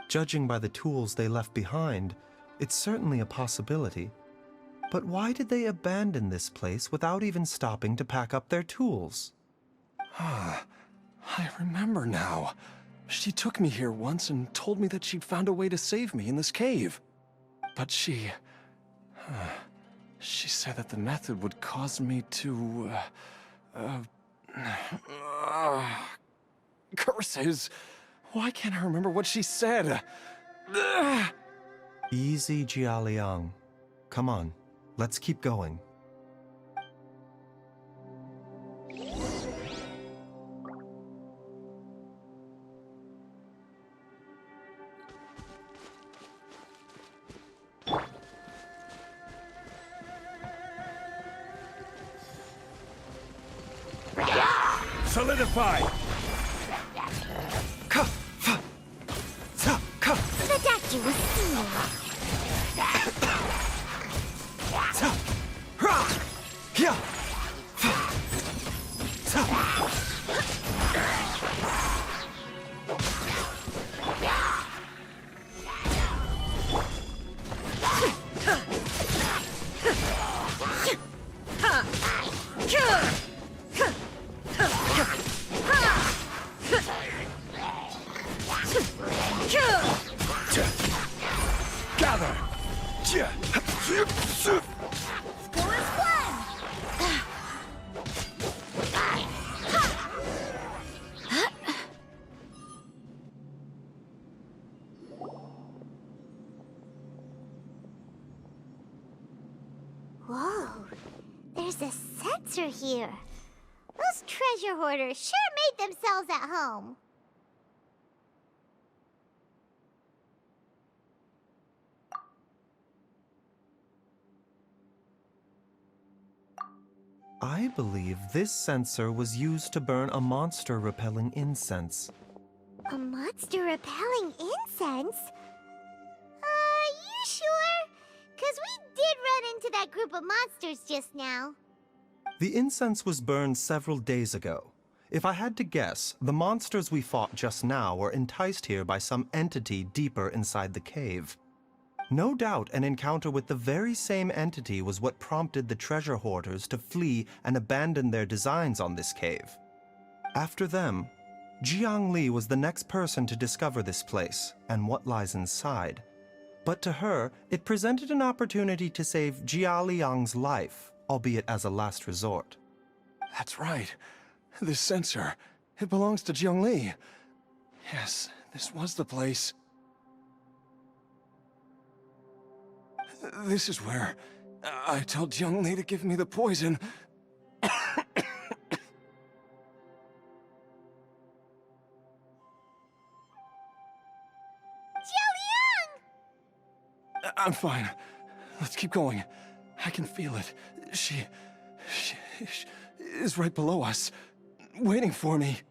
E: Judging by the tools they left behind, it's certainly a possibility. But why did they abandon this place without even stopping to pack up their tools?
I: I remember now. She took me here once and told me that she'd found a way to save me in this cave. But she said that the method would cause me to, curses! Why can't I remember what she said?
E: Easy, Jialiang. Come on, let's keep going.
L: Solidify!
D: The doctor was seeing.
L: Gather!
D: Whoa, there's a sensor here. Those treasure hoarders sure made themselves at home.
E: I believe this censer was used to burn a monster-repelling incense.
D: A monster repelling incense? You sure? 'Cause we did run into that group of monsters just now.
E: The incense was burned several days ago. If I had to guess, the monsters we fought just now were enticed here by some entity deeper inside the cave. No doubt an encounter with the very same entity was what prompted the treasure hoarders to flee and abandon their designs on this cave. After them, Jiangli was the next person to discover this place and what lies inside. But to her, it presented an opportunity to save Jia Liang's life, albeit as a last resort.
I: That's right. This censer, it belongs to Jiangli. Yes, this was the place. This is where I told Jiangli to give me the poison. I'm fine. Let's keep going. I can feel it. She is right below us, waiting for me.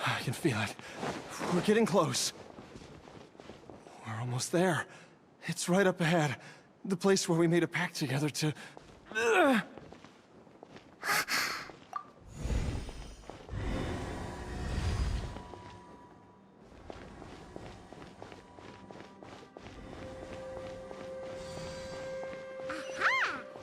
I: I can feel it. We're getting close. We're almost there. It's right up ahead. The place where we made a pact together to...
D: Aha!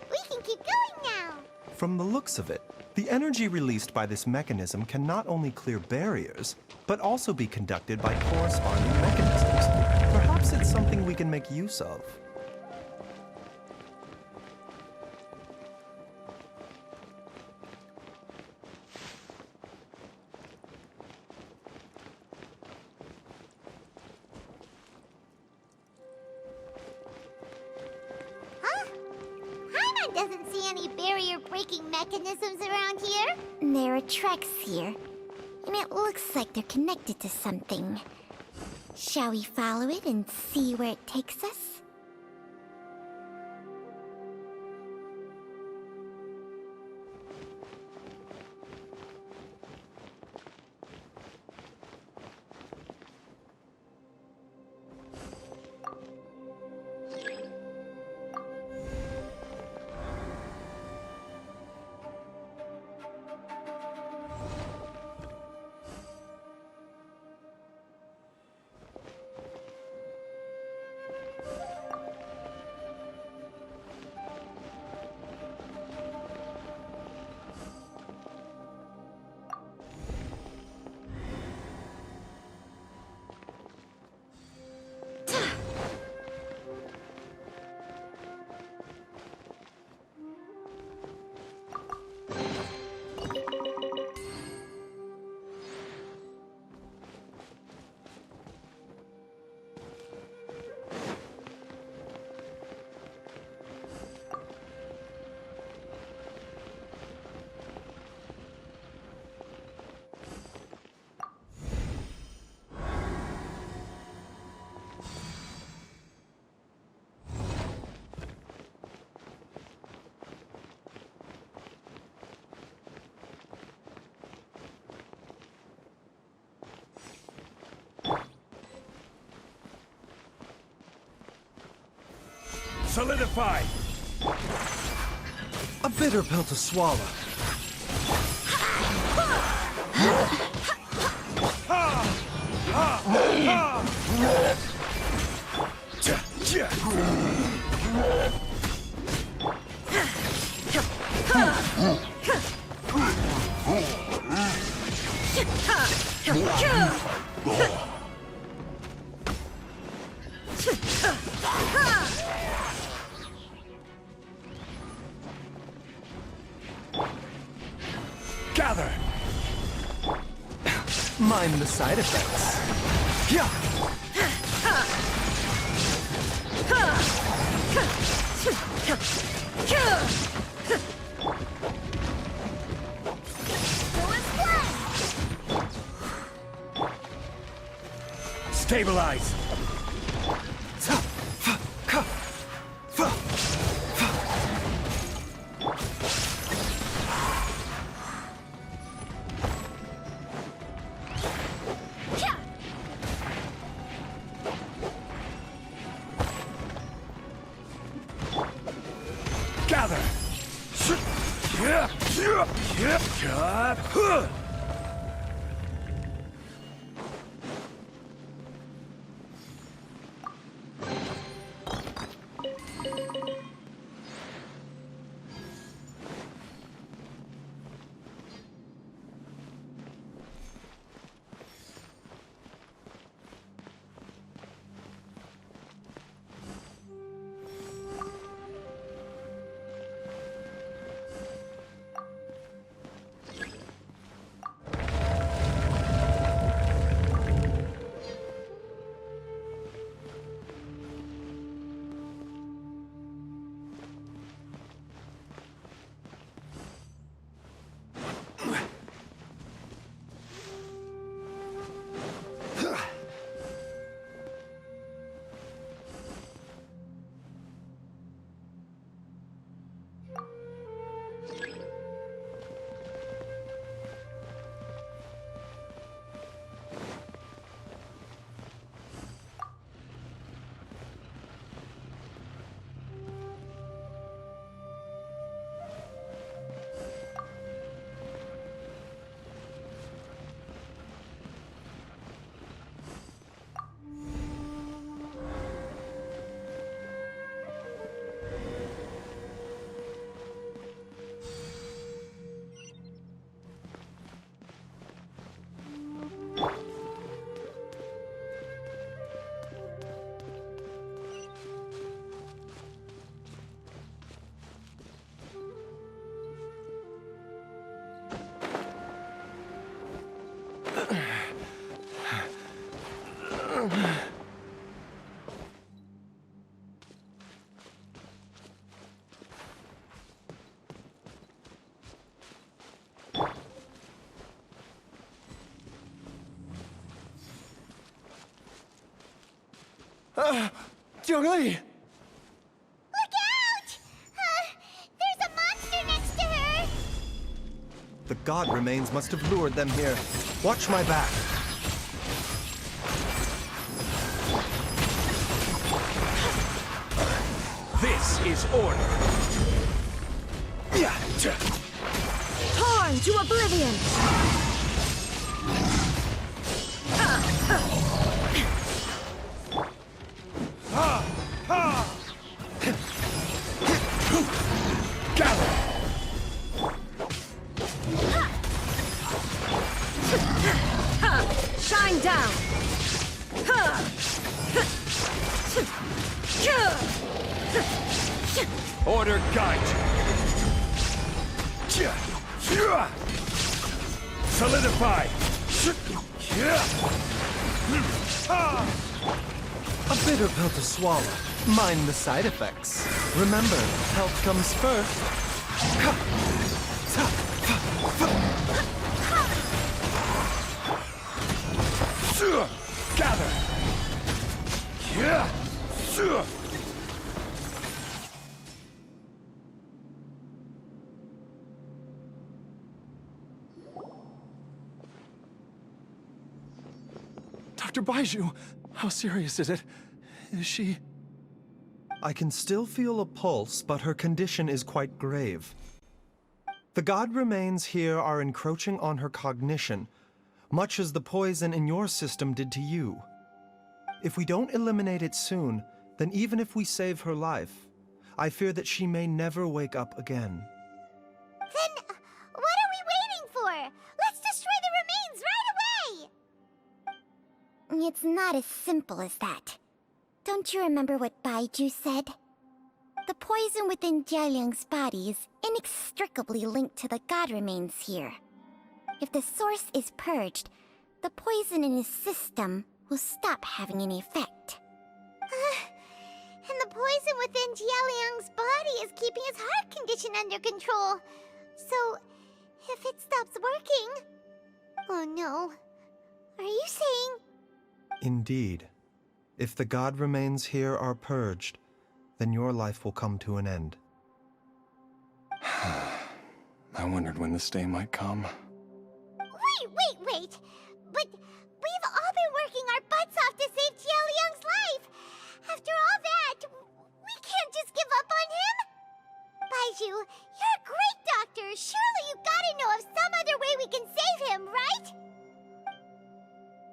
D: We can keep going now!
E: From the looks of it, the energy released by this mechanism can not only clear barriers, but also be conducted by corresponding mechanisms. Perhaps it's something we can make use of.
D: Huh? Paimon doesn't see any barrier-breaking mechanisms around here. There are tracks here, and it looks like they're connected to something. Shall we follow it and see where it takes us?
L: Solidify!
E: A bitter pill to swallow.
L: Gather!
E: Mind the side effects. Yeah.
L: Stabilize! Gather!
I: Jiangli!
D: Look out! There's a monster next to her!
E: The god remains must have lured them here. Watch my back.
L: This is order!
C: Torn to oblivion!
L: Gather!
C: Shine down!
L: Order guide you! Solidify!
E: A bitter pill to swallow. Mind the side effects. Remember, health comes first.
L: Gather!
I: Dr. Baizhu, how serious is it? Is she...
E: I can still feel a pulse, but her condition is quite grave. The god remains here are encroaching on her cognition, much as the poison in your system did to you. If we don't eliminate it soon, then even if we save her life, I fear that she may never wake up again.
D: Then what are we waiting for? Let's destroy the remains right away! It's not as simple as that. Don't you remember what Baizhu said? The poison within Jialiang's body is inextricably linked to the god remains here. If the source is purged, the poison in his system will stop having any effect. And the poison within Jialiang's body is keeping his heart condition under control. So, if it stops working... Oh no. Are you saying...
E: Indeed. If the god remains here are purged, then your life will come to an end.
I: I wondered when this day might come.
D: Wait! But we've all been working our butts off to save Jialiang's life! After all that, we can't just give up on him! Baizhu, you're a great doctor! Surely you gotta know of some other way we can save him, right?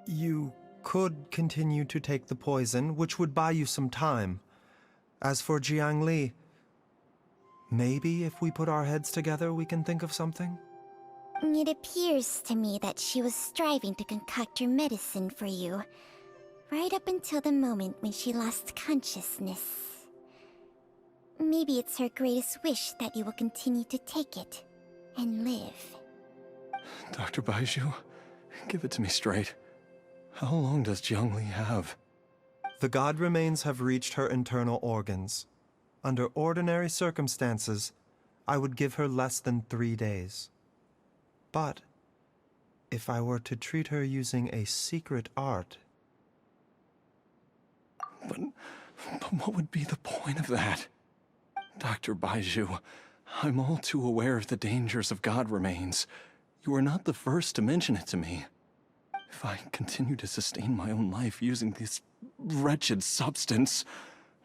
E: You could continue to take the poison, which would buy you some time. As for Jiang Li, maybe if we put our heads together we can think of something?
D: It appears to me that she was striving to concoct your medicine for you, right up until the moment when she lost consciousness. Maybe it's her greatest wish that you will continue to take it and live.
I: Dr. Baizhu, give it to me straight. How long does Jiang Li have?
E: The god remains have reached her internal organs. Under ordinary circumstances, I would give her less than 3 days. But if I were to treat her using a secret art...
I: But what would be the point of that? Dr. Baizhu, I'm all too aware of the dangers of god remains. You are not the first to mention it to me. If I continue to sustain my own life using this wretched substance,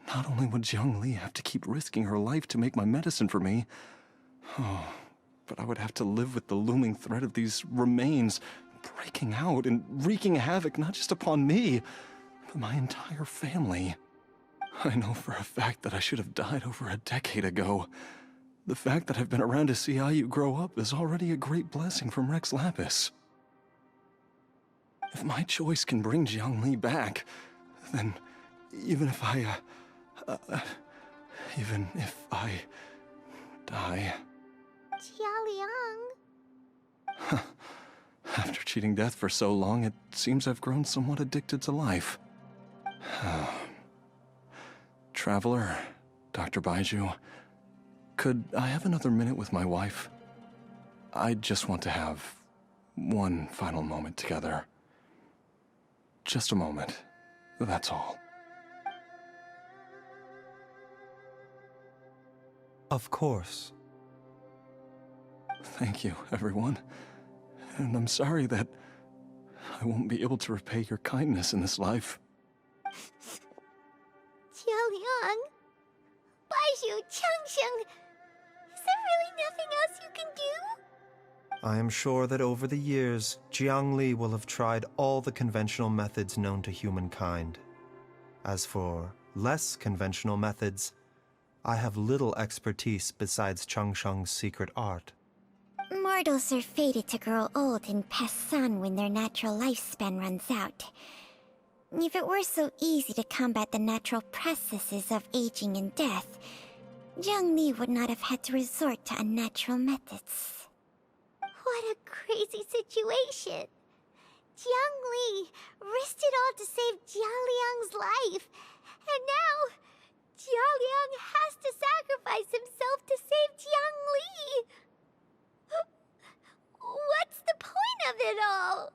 I: not only would Jiang Li have to keep risking her life to make my medicine for me, but I would have to live with the looming threat of these remains breaking out and wreaking havoc not just upon me, but my entire family. I know for a fact that I should have died over a decade ago. The fact that I've been around to see how you grow up is already a great blessing from Rex Lapis. If my choice can bring Jiang Li back, then even if I die...
D: Jialiang...
I: After cheating death for so long, it seems I've grown somewhat addicted to life. Traveler, Dr. Baizhu, could I have another minute with my wife? I just want to have one final moment together. Just a moment, that's all.
E: Of course.
I: Thank you, everyone. And I'm sorry that I won't be able to repay your kindness in this life.
D: Jialiang... Baizhu, Changsheng... Is there really nothing else you can do?
E: I am sure that over the years, Jiang Li will have tried all the conventional methods known to humankind. As for less conventional methods, I have little expertise besides Changsheng's secret art.
D: Mortals are fated to grow old and pass on when their natural lifespan runs out. If it were so easy to combat the natural processes of aging and death, Jiang Li would not have had to resort to unnatural methods. What a crazy situation! Jiang Li risked it all to save Jialiang's life, and now Jialiang has to sacrifice himself to save Jiang Li! What's the point of it all?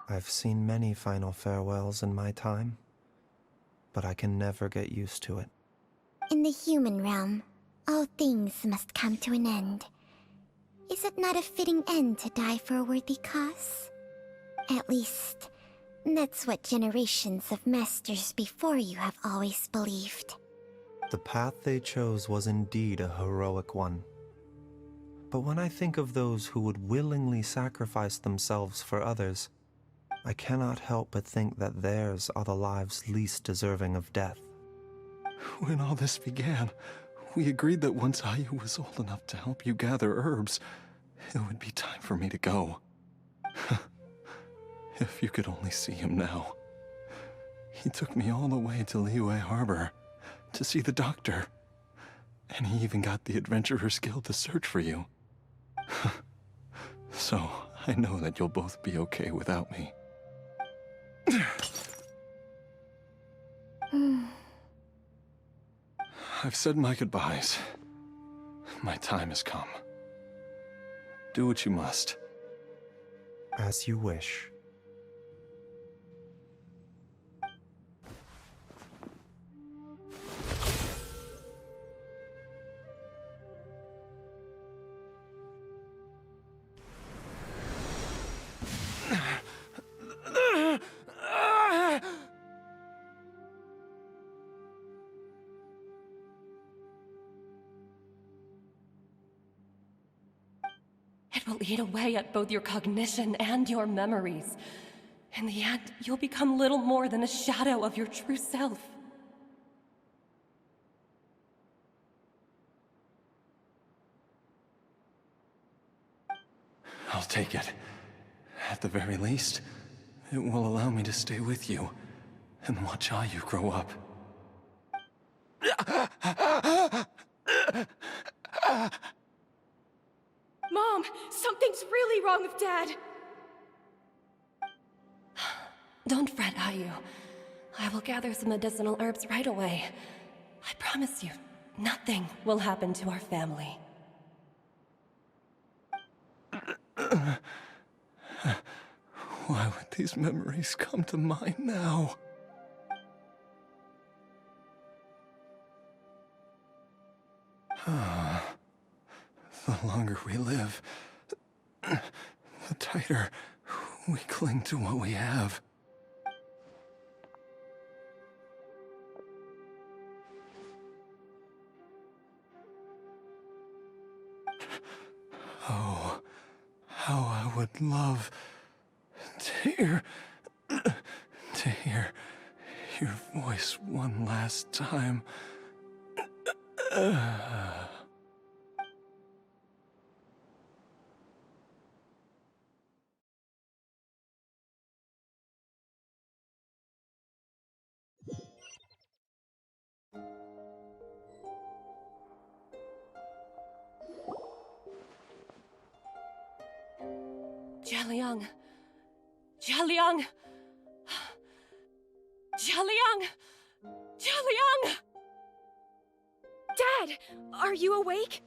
E: I've seen many final farewells in my time, but I can never get used to it.
D: In the human realm, all things must come to an end. Is it not a fitting end to die for a worthy cause? At least, that's what generations of masters before you have always believed.
E: The path they chose was indeed a heroic one. But when I think of those who would willingly sacrifice themselves for others, I cannot help but think that theirs are the lives least deserving of death.
I: When all this began, we agreed that once Ayu was old enough to help you gather herbs, it would be time for me to go. If you could only see him now. He took me all the way to Liyue Harbor to see the doctor. And he even got the Adventurers Guild to search for you. So, I know that you'll both be okay without me. I've said my goodbyes. My time has come. Do what you must.
E: As you wish.
M: It will eat away at both your cognition and your memories. In the end, you'll become little more than a shadow of your true self.
I: I'll take it. At the very least, it will allow me to stay with you and watch how you grow up.
M: Mom, something's really wrong with Dad. Don't fret, Ayu. I will gather some medicinal herbs right away. I promise you, nothing will happen to our family.
I: Why would these memories come to mind now? The longer we live, the tighter we cling to what we have. Oh, how I would love to hear your voice one last time.
M: Jialiang! Jialiang! Jialiang! Jialiang!
C: Dad, are you awake?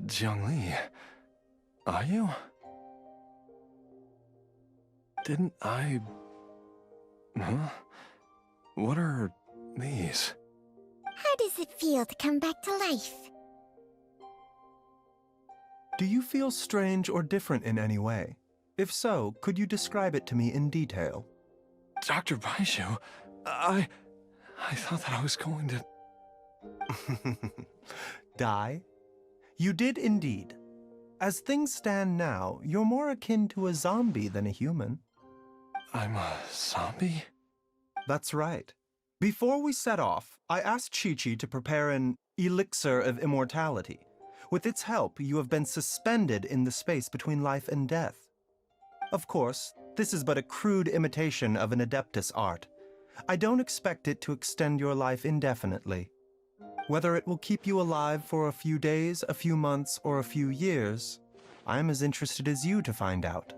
I: Jiangli, are you? Didn't I... Huh? What are these?
D: How does it feel to come back to life?
E: Do you feel strange or different in any way? If so, could you describe it to me in detail?
I: Dr. Baizhu, I thought that I was going to...
E: Die? You did indeed. As things stand now, you're more akin to a zombie than a human.
I: I'm a zombie?
E: That's right. Before we set off, I asked Chi-Chi to prepare an elixir of immortality. With its help, you have been suspended in the space between life and death. Of course, this is but a crude imitation of an Adeptus art. I don't expect it to extend your life indefinitely. Whether it will keep you alive for a few days, a few months, or a few years, I'm as interested as you to find out.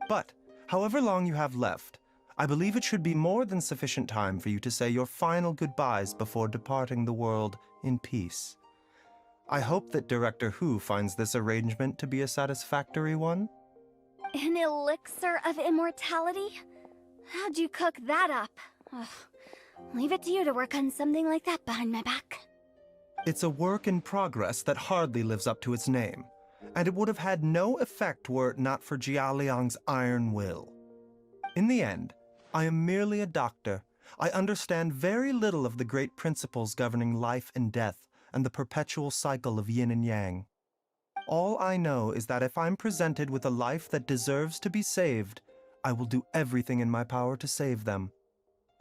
E: But, however long you have left, I believe it should be more than sufficient time for you to say your final goodbyes before departing the world in peace. I hope that Director Hu finds this arrangement to be a satisfactory one.
H: An elixir of immortality? How'd you cook that up? Ugh. Leave it to you to work on something like that behind my back.
E: It's a work in progress that hardly lives up to its name, and it would have had no effect were it not for Jialiang's iron will. In the end, I am merely a doctor. I understand very little of the great principles governing life and death, and the perpetual cycle of yin and yang. All I know is that if I'm presented with a life that deserves to be saved, I will do everything in my power to save them.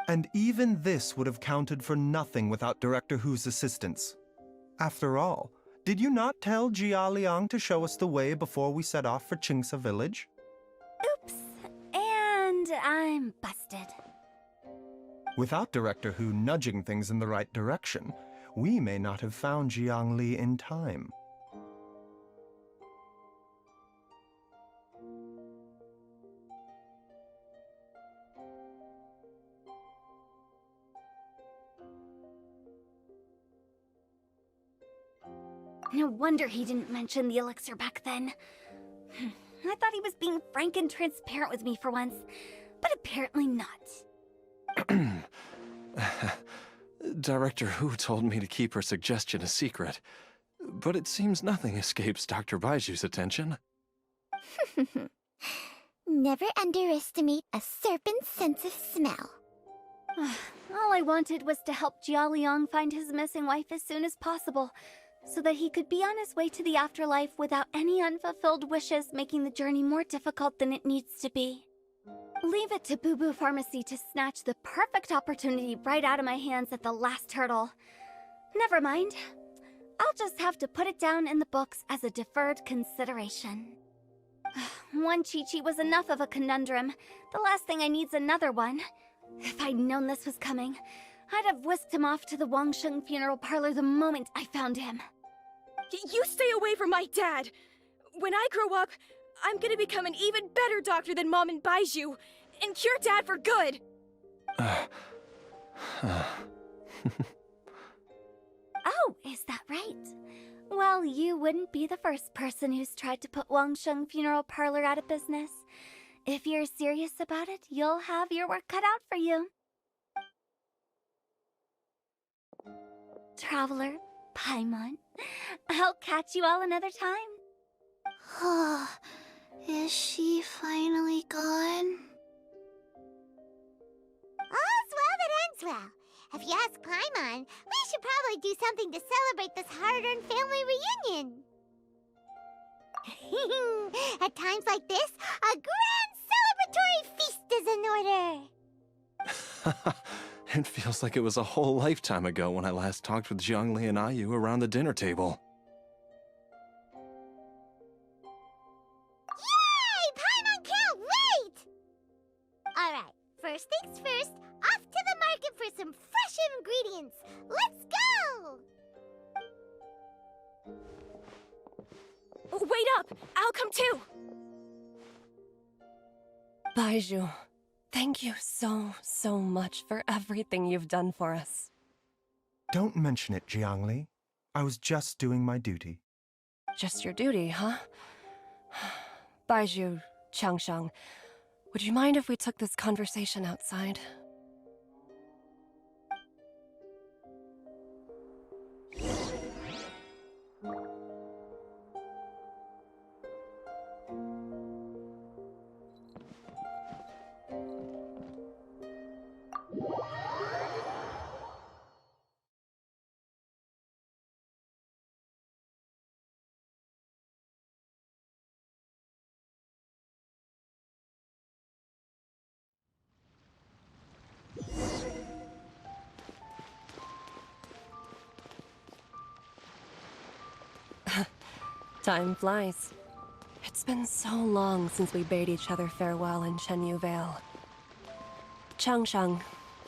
E: And even this would have counted for nothing without Director Hu's assistance. After all, did you not tell Jia Liang to show us the way before we set off for Qingce village?
H: Oops. And I'm busted.
E: Without Director Hu nudging things in the right direction, we may not have found Jiangli in time.
H: No wonder he didn't mention the elixir back then. I thought he was being frank and transparent with me for once, but apparently not.
I: Director Hu told me to keep her suggestion a secret, but it seems nothing escapes Dr. Baizhu's attention.
D: Never underestimate a serpent's sense of smell.
H: All I wanted was to help Jialiang find his missing wife as soon as possible, so that he could be on his way to the afterlife without any unfulfilled wishes making the journey more difficult than it needs to be. Leave it to Boo Boo Pharmacy to snatch the perfect opportunity right out of my hands at the last hurdle. Never mind. I'll just have to put it down in the books as a deferred consideration. One Chi-Chi was enough of a conundrum. The last thing I need's another one. If I'd known this was coming, I'd have whisked him off to the Wangsheng funeral parlor the moment I found him.
C: You stay away from my dad! When I grow up, I'm gonna become an even better doctor than Mom and Baizhu, and cure Dad for good!
H: Oh, is that right? Well, you wouldn't be the first person who's tried to put Wangsheng Funeral Parlor out of business. If you're serious about it, you'll have your work cut out for you. Traveler, Paimon, I'll catch you all another time.
B: Is she finally gone?
D: All's well that ends well. If you ask Paimon, we should probably do something to celebrate this hard-earned family reunion. At times like this, a grand celebratory feast is in order.
I: It feels like it was a whole lifetime ago when I last talked with Jiangli and Ayu around the dinner table.
D: Yay! Paimon can't wait! Alright, first things first, off to the market for some fresh ingredients. Let's go!
C: Wait up! I'll come too!
M: Baizhu, thank you so much for everything you've done for us.
E: Don't mention it, Jiangli. I was just doing my duty.
M: Just your duty, huh? Baizhu, Changsheng, would you mind if we took this conversation outside? Time flies. It's been so long since we bade each other farewell in Shenyu Vale. Changsheng,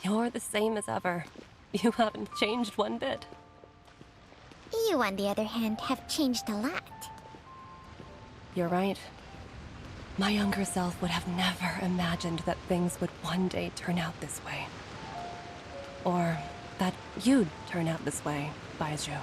M: you're the same as ever. You haven't changed one bit.
D: You, on the other hand, have changed a lot.
M: You're right. My younger self would have never imagined that things would one day turn out this way. Or that you'd turn out this way, Baizhu.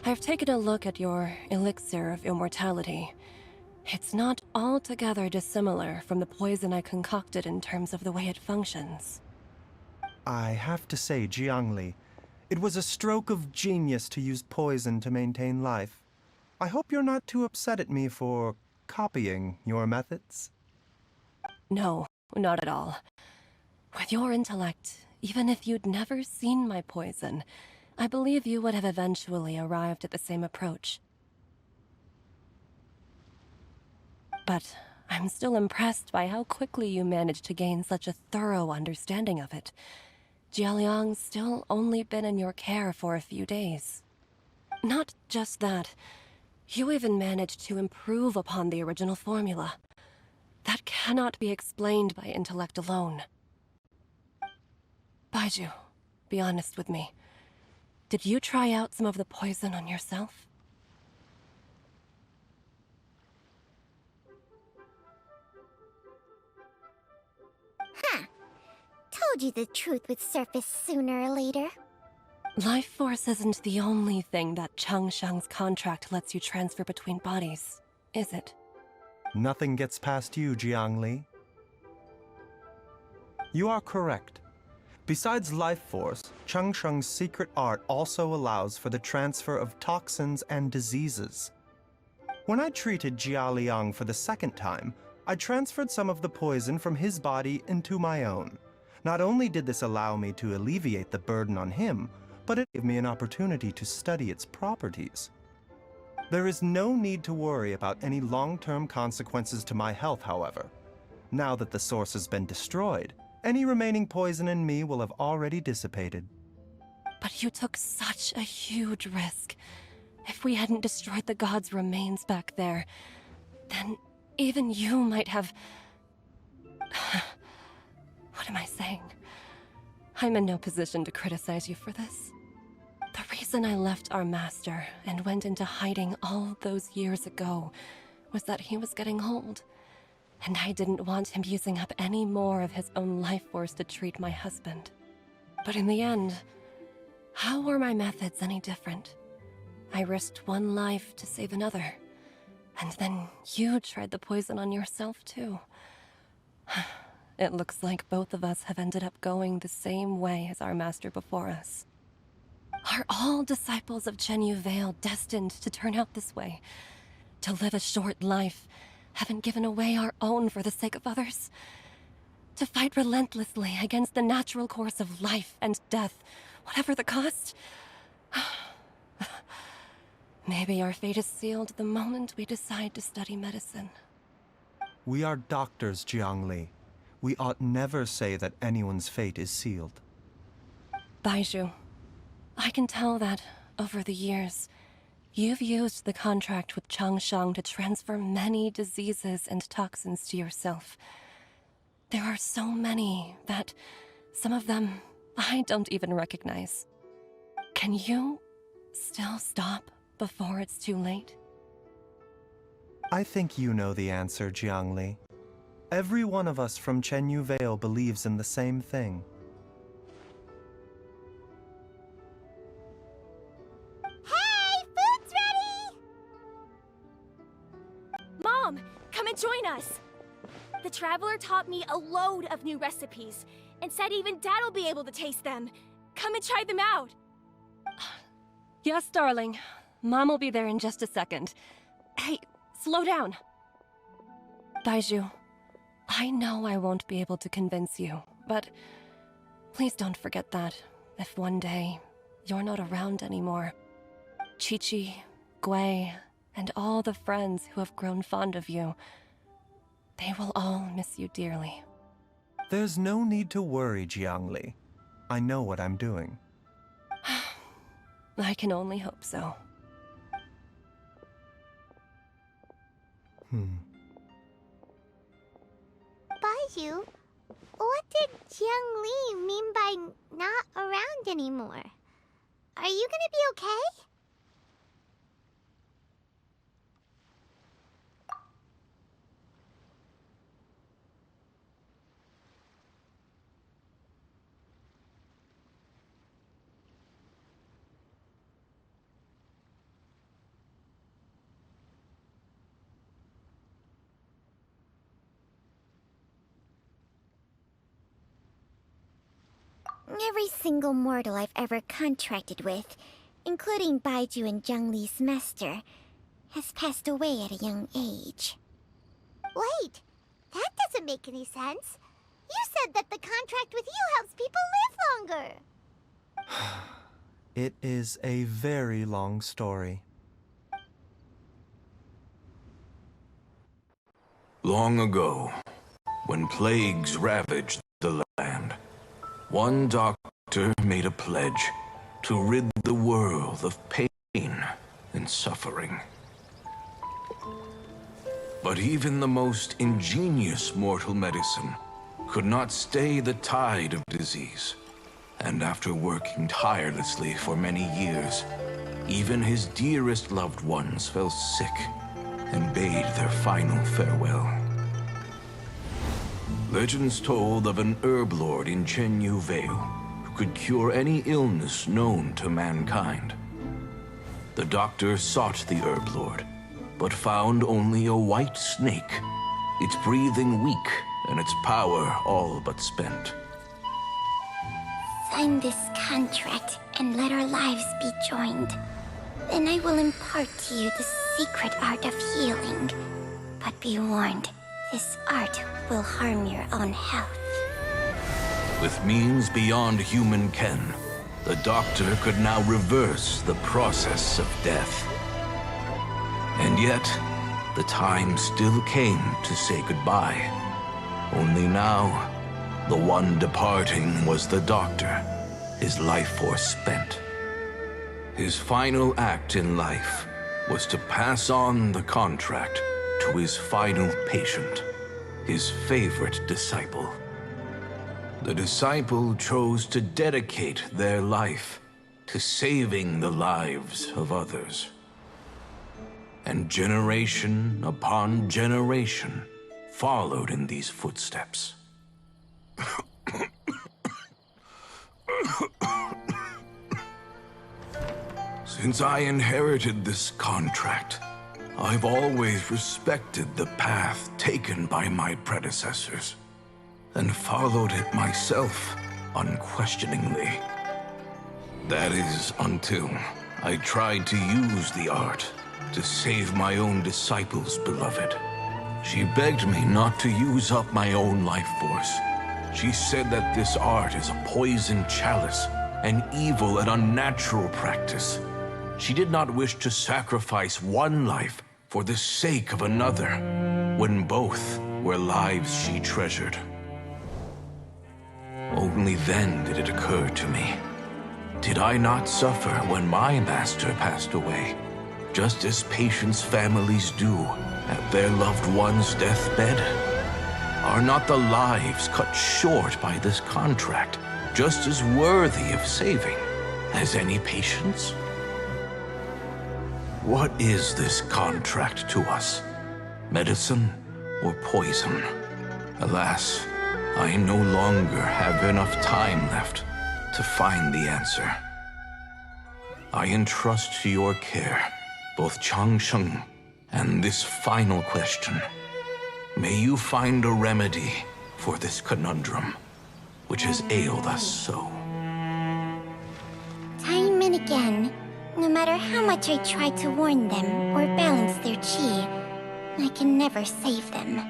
M: I've taken a look at your elixir of immortality. It's not altogether dissimilar from the poison I concocted in terms of the way it functions.
E: I have to say, Jiangli, it was a stroke of genius to use poison to maintain life. I hope you're not too upset at me for copying your methods?
M: No, not at all. With your intellect, even if you'd never seen my poison, I believe you would have eventually arrived at the same approach. But I'm still impressed by how quickly you managed to gain such a thorough understanding of it. Jialiang's still only been in your care for a few days. Not just that, you even managed to improve upon the original formula. That cannot be explained by intellect alone. Baizhu, be honest with me. Did you try out some of the poison on yourself?
D: Huh. Told you the truth would surface sooner or later.
M: Life force isn't the only thing that Changsheng's contract lets you transfer between bodies, is it?
E: Nothing gets past you, Jiangli. You are correct. Besides life force, Changsheng's secret art also allows for the transfer of toxins and diseases. When I treated Jia Liang for the second time, I transferred some of the poison from his body into my own. Not only did this allow me to alleviate the burden on him, but it gave me an opportunity to study its properties. There is no need to worry about any long-term consequences to my health, however. Now that the source has been destroyed, any remaining poison in me will have already dissipated.
M: But you took such a huge risk. If we hadn't destroyed the god's remains back there, then even you might have... What am I saying? I'm in no position to criticize you for this. The reason I left our master and went into hiding all those years ago was that he was getting old, and I didn't want him using up any more of his own life force to treat my husband. But in the end, how were my methods any different? I risked one life to save another, and then you tried the poison on yourself too. It looks like both of us have ended up going the same way as our master before us. Are all disciples of Chenyu Vale destined to turn out this way? To live a short life, having given away our own for the sake of others? To fight relentlessly against the natural course of life and death, whatever the cost? Maybe our fate is sealed the moment we decide to study medicine.
E: We are doctors, Jiangli. We ought never say that anyone's fate is sealed.
M: Baizhu, I can tell that, over the years, you've used the contract with Changsheng to transfer many diseases and toxins to yourself. There are so many that, some of them, I don't even recognize. Can you still stop before it's too late?
E: I think you know the answer, Jiangli. Every one of us from Chenyu Vale believes in the same thing.
D: Hey, food's ready!
C: Mom, come and join us! The Traveler taught me a load of new recipes, and said even Dad'll be able to taste them. Come and try them out!
M: Yes, darling. Mom will be there in just a second. Hey, slow down. Baizhu, I know I won't be able to convince you, but please don't forget that if one day you're not around anymore, Qiqi, Gui, and all the friends who have grown fond of you, they will all miss you dearly.
E: There's no need to worry, Jiangli. I know what I'm doing.
M: I can only hope so.
D: Baizhu, what did Jiang Li mean by not around anymore? Are you gonna be okay? Every single mortal I've ever contracted with, including Baizhu and Jiang Li's master, has passed away at a young age. Wait, that doesn't make any sense. You said that the contract with you helps people live longer.
E: It is a very long story.
N: Long ago, when plagues ravaged the land, one doctor made a pledge to rid the world of pain and suffering. But even the most ingenious mortal medicine could not stay the tide of disease. And after working tirelessly for many years, even his dearest loved ones fell sick and bade their final farewell. Legends told of an herb lord in Chenyu Vale who could cure any illness known to mankind. The doctor sought the herb lord, but found only a white snake, its breathing weak and its power all but spent.
D: Sign this contract and let our lives be joined. Then I will impart to you the secret art of healing. But be warned, this art will harm your own health.
N: With means beyond human ken, the doctor could now reverse the process of death. And yet, the time still came to say goodbye. Only now, the one departing was the doctor, his life force spent. His final act in life was to pass on the contract to his final patient, his favorite disciple. The disciple chose to dedicate their life to saving the lives of others. And generation upon generation followed in these footsteps. Since I inherited this contract, I've always respected the path taken by my predecessors, and followed it myself unquestioningly. That is, until I tried to use the art to save my own disciple's beloved. She begged me not to use up my own life force. She said that this art is a poisoned chalice, an evil and unnatural practice. She did not wish to sacrifice one life for the sake of another, when both were lives she treasured. Only then did it occur to me. Did I not suffer when my master passed away, just as patients' families do at their loved one's deathbed? Are not the lives cut short by this contract just as worthy of saving as any patients? What is this contract to us? Medicine or poison? Alas, I no longer have enough time left to find the answer. I entrust to your care both Changsheng and this final question. May you find a remedy for this conundrum, which has ailed us so.
D: Time and again, no matter how much I try to warn them or balance their chi, I can never save them.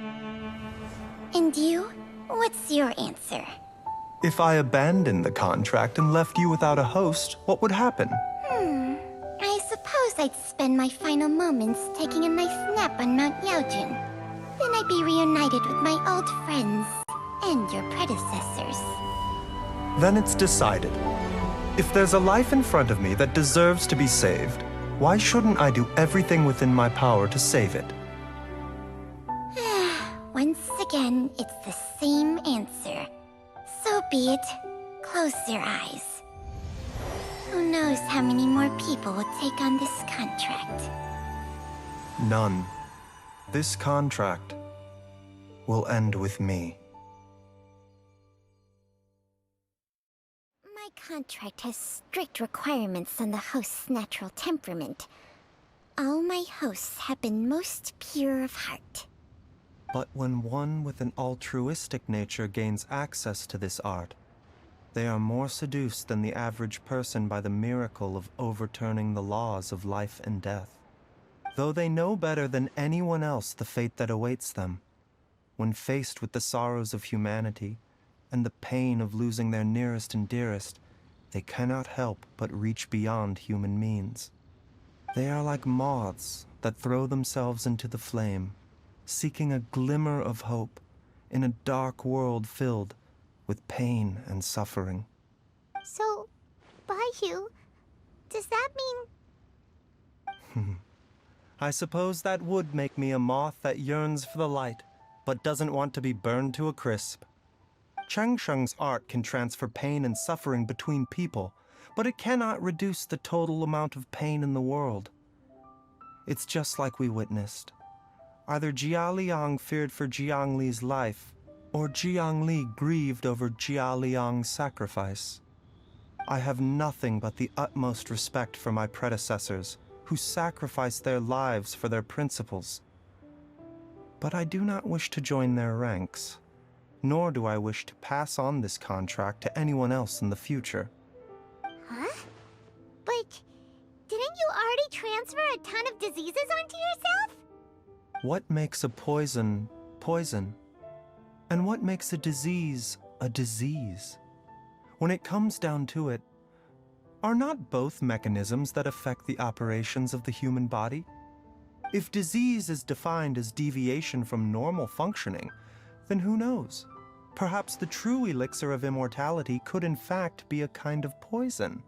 D: And you? What's your answer?
E: If I abandoned the contract and left you without a host, what would happen?
D: I suppose I'd spend my final moments taking a nice nap on Mount Yaojun. Then I'd be reunited with my old friends and your predecessors.
E: Then it's decided. If there's a life in front of me that deserves to be saved, why shouldn't I do everything within my power to save it?
D: Once again, it's the same answer. So be it. Close your eyes. Who knows how many more people will take on this contract?
E: None. This contract will end with me.
D: My contract has strict requirements on the host's natural temperament. All my hosts have been most pure of heart.
E: But when one with an altruistic nature gains access to this art, they are more seduced than the average person by the miracle of overturning the laws of life and death. Though they know better than anyone else the fate that awaits them, when faced with the sorrows of humanity and the pain of losing their nearest and dearest, they cannot help but reach beyond human means. They are like moths that throw themselves into the flame, seeking a glimmer of hope in a dark world filled with pain and suffering.
D: So, Baizhu, does that mean...
E: I suppose that would make me a moth that yearns for the light, but doesn't want to be burned to a crisp. Changsheng's art can transfer pain and suffering between people, but it cannot reduce the total amount of pain in the world. It's just like we witnessed. Either Jia Liang feared for Jiangli's life, or Jiangli grieved over Jia Liang's sacrifice. I have nothing but the utmost respect for my predecessors, who sacrificed their lives for their principles. But I do not wish to join their ranks, nor do I wish to pass on this contract to anyone else in the future.
D: Huh? But didn't you already transfer a ton of diseases onto yourself?
E: What makes a poison, poison? And what makes a disease, a disease? When it comes down to it, are not both mechanisms that affect the operations of the human body? If disease is defined as deviation from normal functioning, then who knows? Perhaps the true elixir of immortality could in fact be a kind of poison.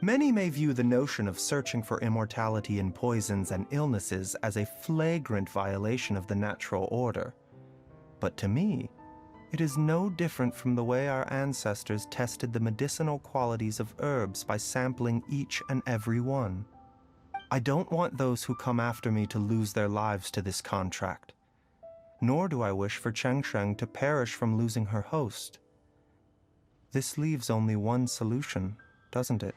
E: Many may view the notion of searching for immortality in poisons and illnesses as a flagrant violation of the natural order. But to me, it is no different from the way our ancestors tested the medicinal qualities of herbs by sampling each and every one. I don't want those who come after me to lose their lives to this contract. Nor do I wish for Changsheng to perish from losing her host. This leaves only one solution, doesn't it?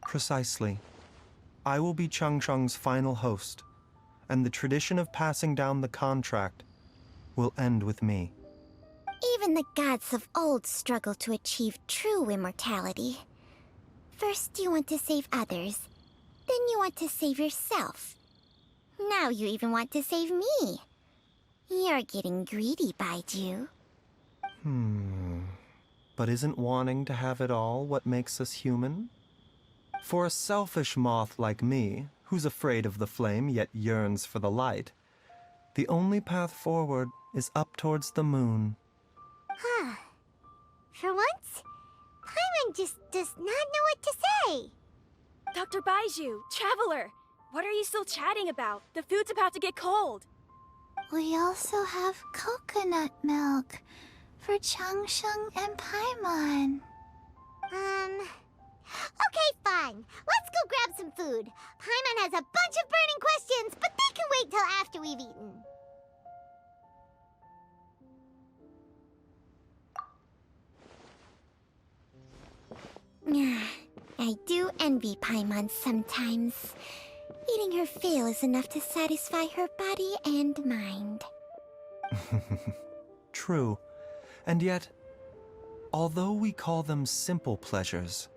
E: Precisely. I will be Changsheng's final host, and the tradition of passing down the contract will end with me.
D: Even the gods of old struggle to achieve true immortality. First you want to save others, then you want to save yourself. Now you even want to save me. You're getting greedy, Baizhu.
E: But isn't wanting to have it all what makes us human? For a selfish moth like me, who's afraid of the flame yet yearns for the light, the only path forward is up towards the moon.
D: For once, Paimon just does not know what to say.
C: Dr. Baizhu, Traveler, what are you still chatting about? The food's about to get cold.
B: We also have coconut milk for Changsheng and Paimon.
D: Okay, fine. Let's go grab some food. Paimon has a bunch of burning questions, but they can wait till after we've eaten. I do envy Paimon sometimes. Eating her fill is enough to satisfy her body and mind.
E: True. And yet, although we call them simple pleasures,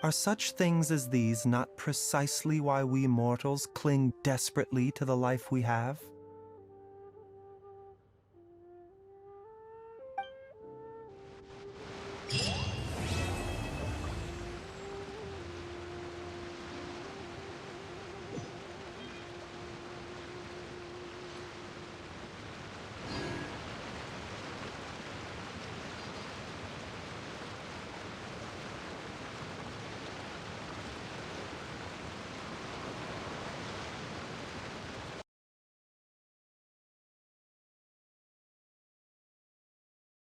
E: are such things as these not precisely why we mortals cling desperately to the life we have?